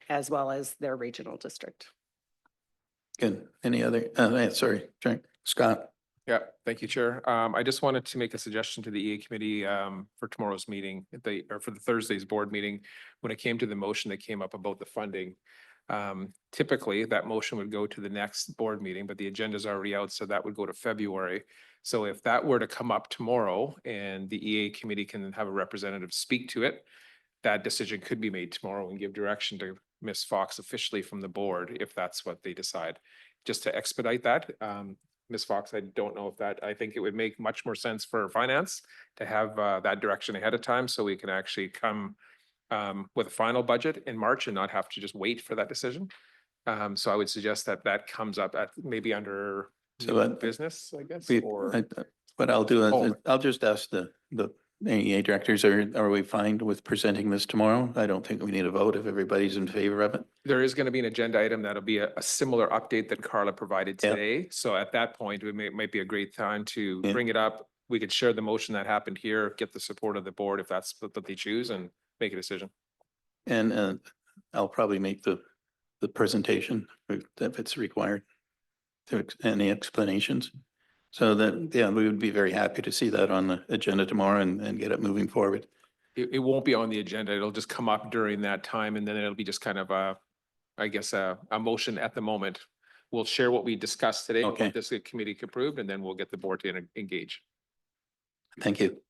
as well as their regional district. Good. Any other, sorry, Scott? Yeah, thank you, Chair. I just wanted to make a suggestion to the EA committee for tomorrow's meeting, or for the Thursday's board meeting. When it came to the motion that came up about the funding, typically that motion would go to the next board meeting, but the agenda is already out, so that would go to February. So if that were to come up tomorrow and the EA committee can have a representative speak to it, that decision could be made tomorrow and give direction to Ms. Fox officially from the board, if that's what they decide. Just to expedite that, Ms. Fox, I don't know if I think it would make much more sense for finance to have that direction ahead of time, so we can actually come with a final budget in March and not have to just wait for that decision. So I would suggest that that comes up at maybe under business, I guess, or. What I'll do Oh. is, I'll just ask the AEA directors, are we fine with presenting this tomorrow? I don't think we need a vote if everybody's in favor of it. There is going to be an agenda item that'll be a similar update that Carla provided Yeah. today. So at that point, might be a great time to Yeah. bring it up. We could share the motion that happened here, get the support of the board if that's what they choose, and make a decision. And I'll probably make the presentation if it's required. Any explanations? So that, yeah, we would be very happy to see that on the agenda tomorrow and get it moving forward. It won't be on the agenda. It'll just come up during that time, and then it'll be just kind of I guess, a motion at the moment. We'll share what we discussed today, Okay. what this committee approved, and then we'll get the board to engage. Thank you.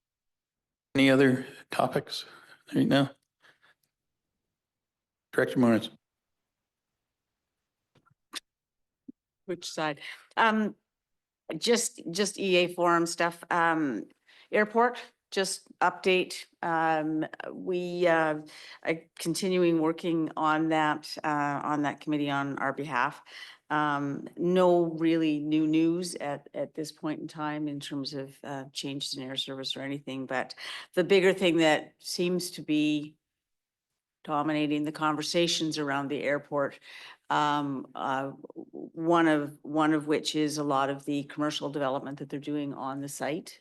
Any other topics right now? Director Morris. Which side? Just EA forum stuff. Airport, just update. We are continuing working on that committee on our behalf. No really new news at this point in time in terms of changes in air service or anything, but the bigger thing that seems to be dominating the conversations around the airport, one of which is a lot of the commercial development that they're doing on the site.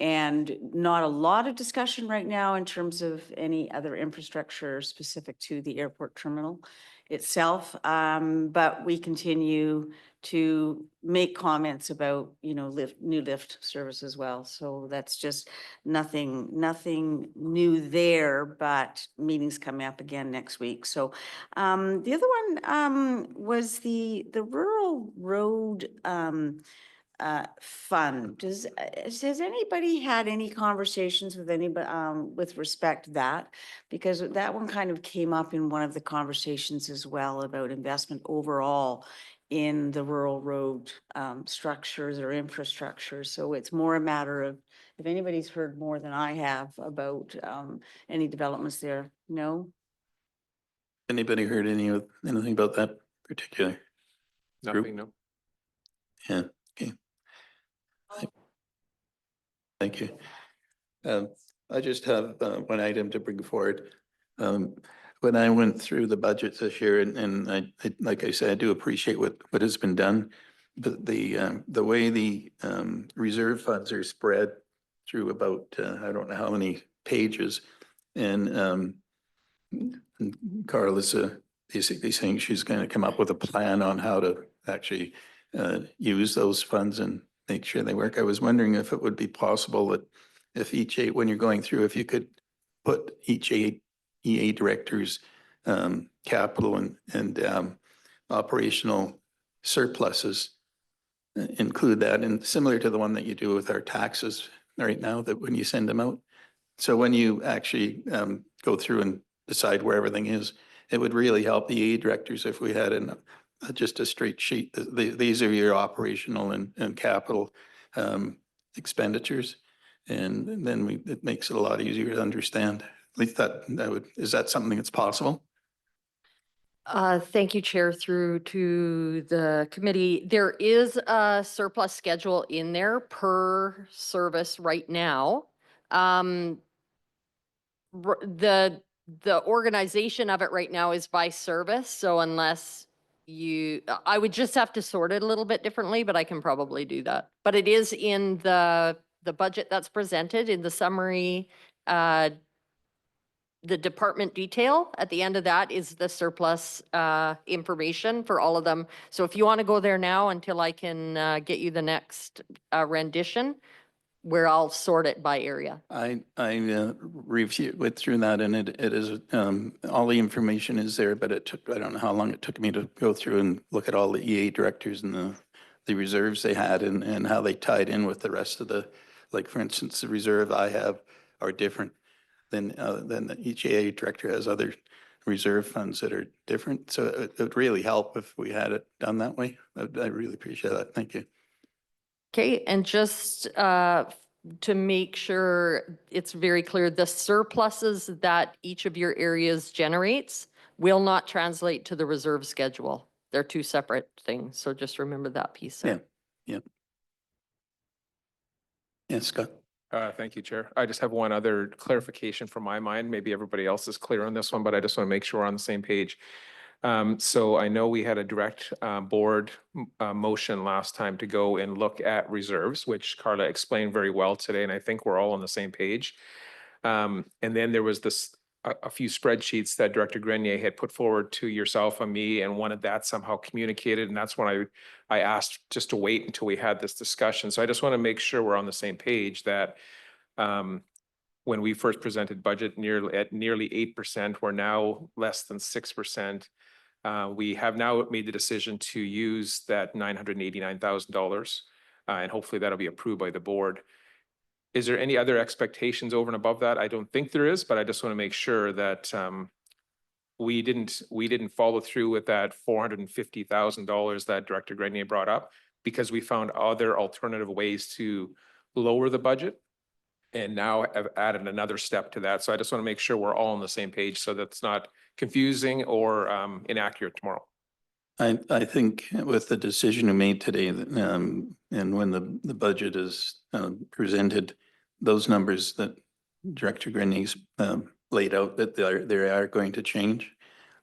And not a lot of discussion right now in terms of any other infrastructure specific to the airport terminal itself. But we continue to make comments about, new lift service as well. So that's just nothing new there, but meetings coming up again next week. So the other one was the rural road fund. Has anybody had any conversations with anybody with respect to that? Because that one kind of came up in one of the conversations as well about investment overall in the rural road structures or infrastructure. So it's more a matter of if anybody's heard more than I have about any developments there. No? Anybody heard anything about that particular group? Nothing, no. Yeah, okay. Thank you. I just have one item to bring forward. When I went through the budget this year, and I, like I said, I do appreciate what has been done, but the way the reserve funds are spread through about, I don't know how many pages, and Carla's basically saying she's going to come up with a plan on how to actually use those funds and make sure they work. I was wondering if it would be possible that if when you're going through, if you could put each EA director's capital and operational surpluses, include that, and similar to the one that you do with our taxes right now, that when you send them out. So when you actually go through and decide where everything is, it would really help the EA directors if we had just a straight sheet. These are your operational and capital expenditures. And then it makes it a lot easier to understand. At least that would, is that something that's possible? Thank you, Chair, through to the committee. There is a surplus schedule in there per service right now. The organization of it right now is by service, so unless I would just have to sort it a little bit differently, but I can probably do that. But it is in the budget that's presented in the summary, the department detail at the end of that is the surplus information for all of them. So if you want to go there now until I can get you the next rendition, where I'll sort it by area. I went through that, and it is, all the information is there, but it took, I don't know how long it took me to go through and look at all the EA directors and the reserves they had and how they tied in with the rest of the, like, for instance, the reserve I have are different than each EA director has other reserve funds that are different. So it would really help if we had it done that way. I really appreciate that. Thank you. Okay, and just to make sure it's very clear, the surpluses that each of your areas generates will not translate to the reserve schedule. They're two separate things, so just remember that piece. Yeah, yeah. Yes, Scott. Thank you, Chair. I just have one other clarification from my mind. Maybe everybody else is clear on this one, but I just want to make sure we're on the same page. So I know we had a direct board motion last time to go and look at reserves, which Carla explained very well today, and I think we're all on the same page. And then there was a few spreadsheets that Director Grenier had put forward to yourself and me and wanted that somehow communicated. And that's when I asked just to wait until we had this discussion. So I just want to make sure we're on the same page that when we first presented budget at nearly 8%, we're now less than 6%. We have now made the decision to use that $989,000 and hopefully that'll be approved by the board. Is there any other expectations over and above that? I don't think there is, but I just want to make sure that we didn't follow through with that $450,000 that Director Grenier brought up because we found other alternative ways to lower the budget and now have added another step to that. So I just want to make sure we're all on the same page so that's not confusing or inaccurate tomorrow. I think with the decision we made today, and when the budget is presented, those numbers that Director Grenier's laid out, that they are going to change.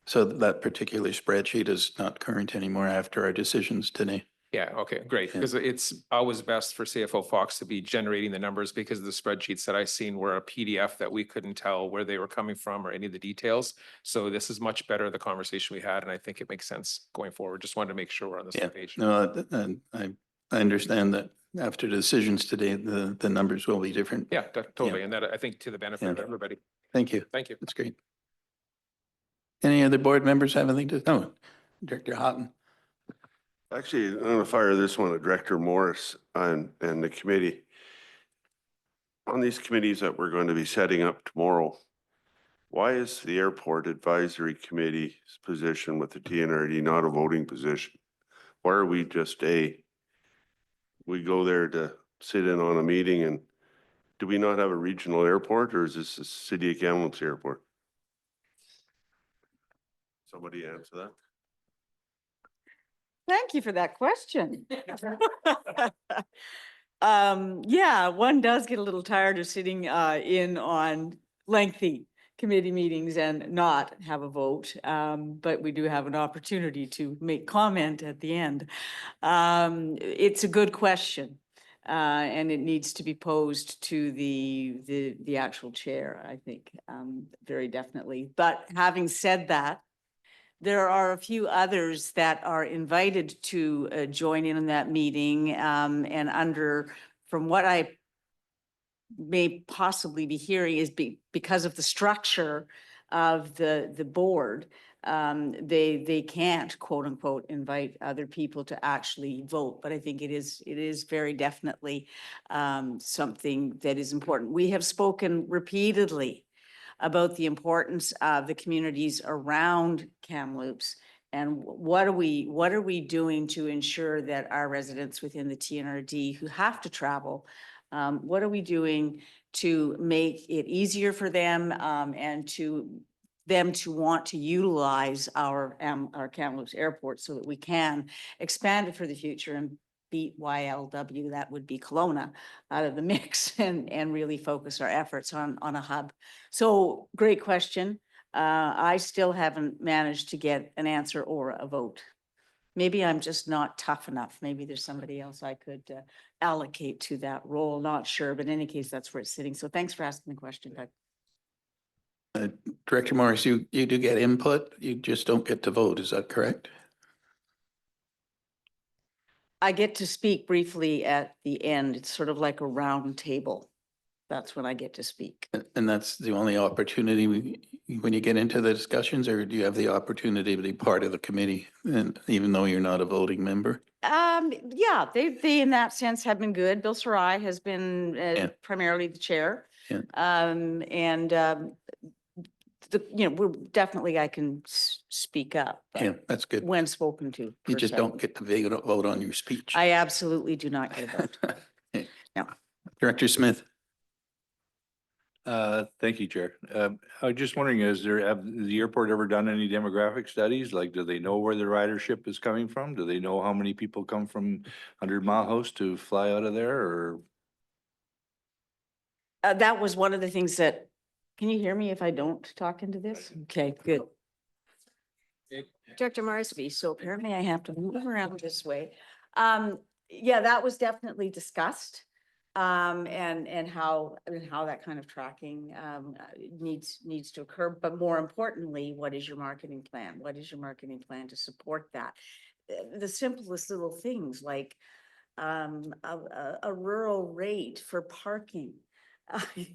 So that particular spreadsheet is not current anymore after our decisions today. Yeah, okay, great. Because it's always best for CFO Fox to be generating the numbers because the spreadsheets that I seen were a PDF that we couldn't tell where they were coming from or any of the details. So this is much better, the conversation we had, and I think it makes sense going forward. Just wanted to make sure we're on the same page. No, I understand that after the decisions today, the numbers will be different. Yeah, totally. And that I think to the benefit of everybody. Thank you. Thank you. That's great. Any other board members have anything to, no, Director Houghton. Actually, I'm going to fire this one at Director Morris and the committee. On these committees that we're going to be setting up tomorrow, why is the Airport Advisory Committee's position with the TNRD not a voting position? Why are we just we go there to sit in on a meeting, and do we not have a regional airport, or is this the City of Kamloops Airport? Somebody answer that. Thank you for that question. Yeah, one does get a little tired of sitting in on lengthy committee meetings and not have a vote, but we do have an opportunity to make comment at the end. It's a good question, and it needs to be posed to the actual chair, I think, very definitely. But having said that, there are a few others that are invited to join in on that meeting, and from what I may possibly be hearing is because of the structure of the board, they can't, quote unquote, invite other people to actually vote. But I think it is very definitely something that is important. We have spoken repeatedly about the importance of the communities around Kamloops and what are we doing to ensure that our residents within the TNRD who have to travel, what are we doing to make it easier for them and to them to want to utilize our Kamloops Airport so that we can expand it for the future and beat YLW, that would be Kelowna, out of the mix and really focus our efforts on a hub. So great question. I still haven't managed to get an answer or a vote. Maybe I'm just not tough enough. Maybe there's somebody else I could allocate to that role. Not sure, but in any case, that's where it's sitting. So thanks for asking the question, Doug. Director Morris, you do get input, you just don't get to vote, is that correct? I get to speak briefly at the end. It's sort of like a round table. That's when I get to speak. And that's the only opportunity when you get into the discussions, or do you have the opportunity to be part of the committee? And even though you're not a voting member? Yeah, they in that sense have been good. Bill Sarai has been primarily the chair. Yeah. We're definitely, I can speak up. but Yeah, that's good. When spoken to. You per just se. don't get to vote on your speech. I absolutely do not get a vote. No. Director Smith. Thank you, Chair. I was just wondering, have the airport ever done any demographic studies? Like, do they know where the ridership is coming from? Do they know how many people come from 100 Mile House to fly out of there, or? That was one of the things that, can you hear me if I don't talk into this? Okay, good. Director Morris. So apparently I have to move around this way. Yeah, that was definitely discussed. And how that kind of tracking needs to occur. But more importantly, what is your marketing plan? What is your marketing plan to support that? The simplest little things like a rural rate for parking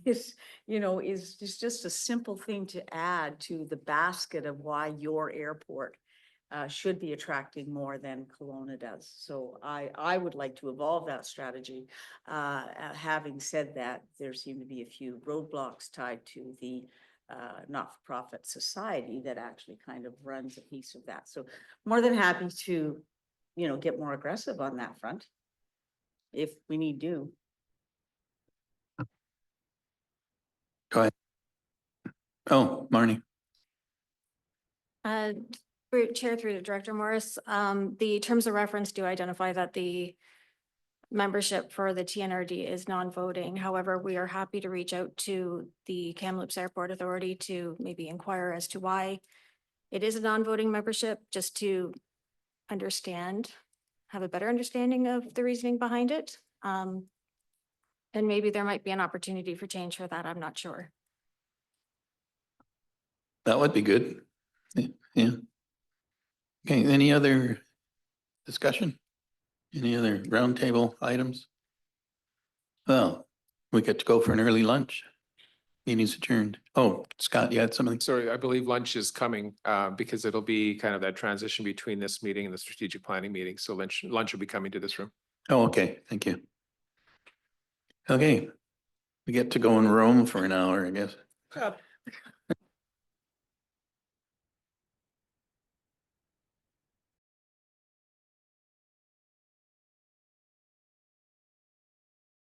is just a simple thing to add to the basket of why your airport should be attracting more than Kelowna does. So I would like to evolve that strategy. Having said that, there seem to be a few roadblocks tied to the not-for-profit society that actually kind of runs a piece of that. So more than happy to, get more aggressive on that front if we need to. Go ahead. Oh, Marnie. Chair through to Director Morris, the terms of reference do identify that the membership for the TNRD is non-voting. However, we are happy to reach out to the Kamloops Airport Authority to maybe inquire as to why it is a non-voting membership, just to have a better understanding of the reasoning behind it. And maybe there might be an opportunity for change for that. I'm not sure. That would be good. Yeah. Okay, any other discussion? Any other roundtable items? Well, we get to go for an early lunch. Meeting's adjourned. Oh, Scott, you had something? Sorry, I believe lunch is coming because it'll be kind of that transition between this meeting and the strategic planning meeting. So lunch will be coming to this room. Oh, okay, thank you. Okay, we get to go in Rome for an hour, I guess.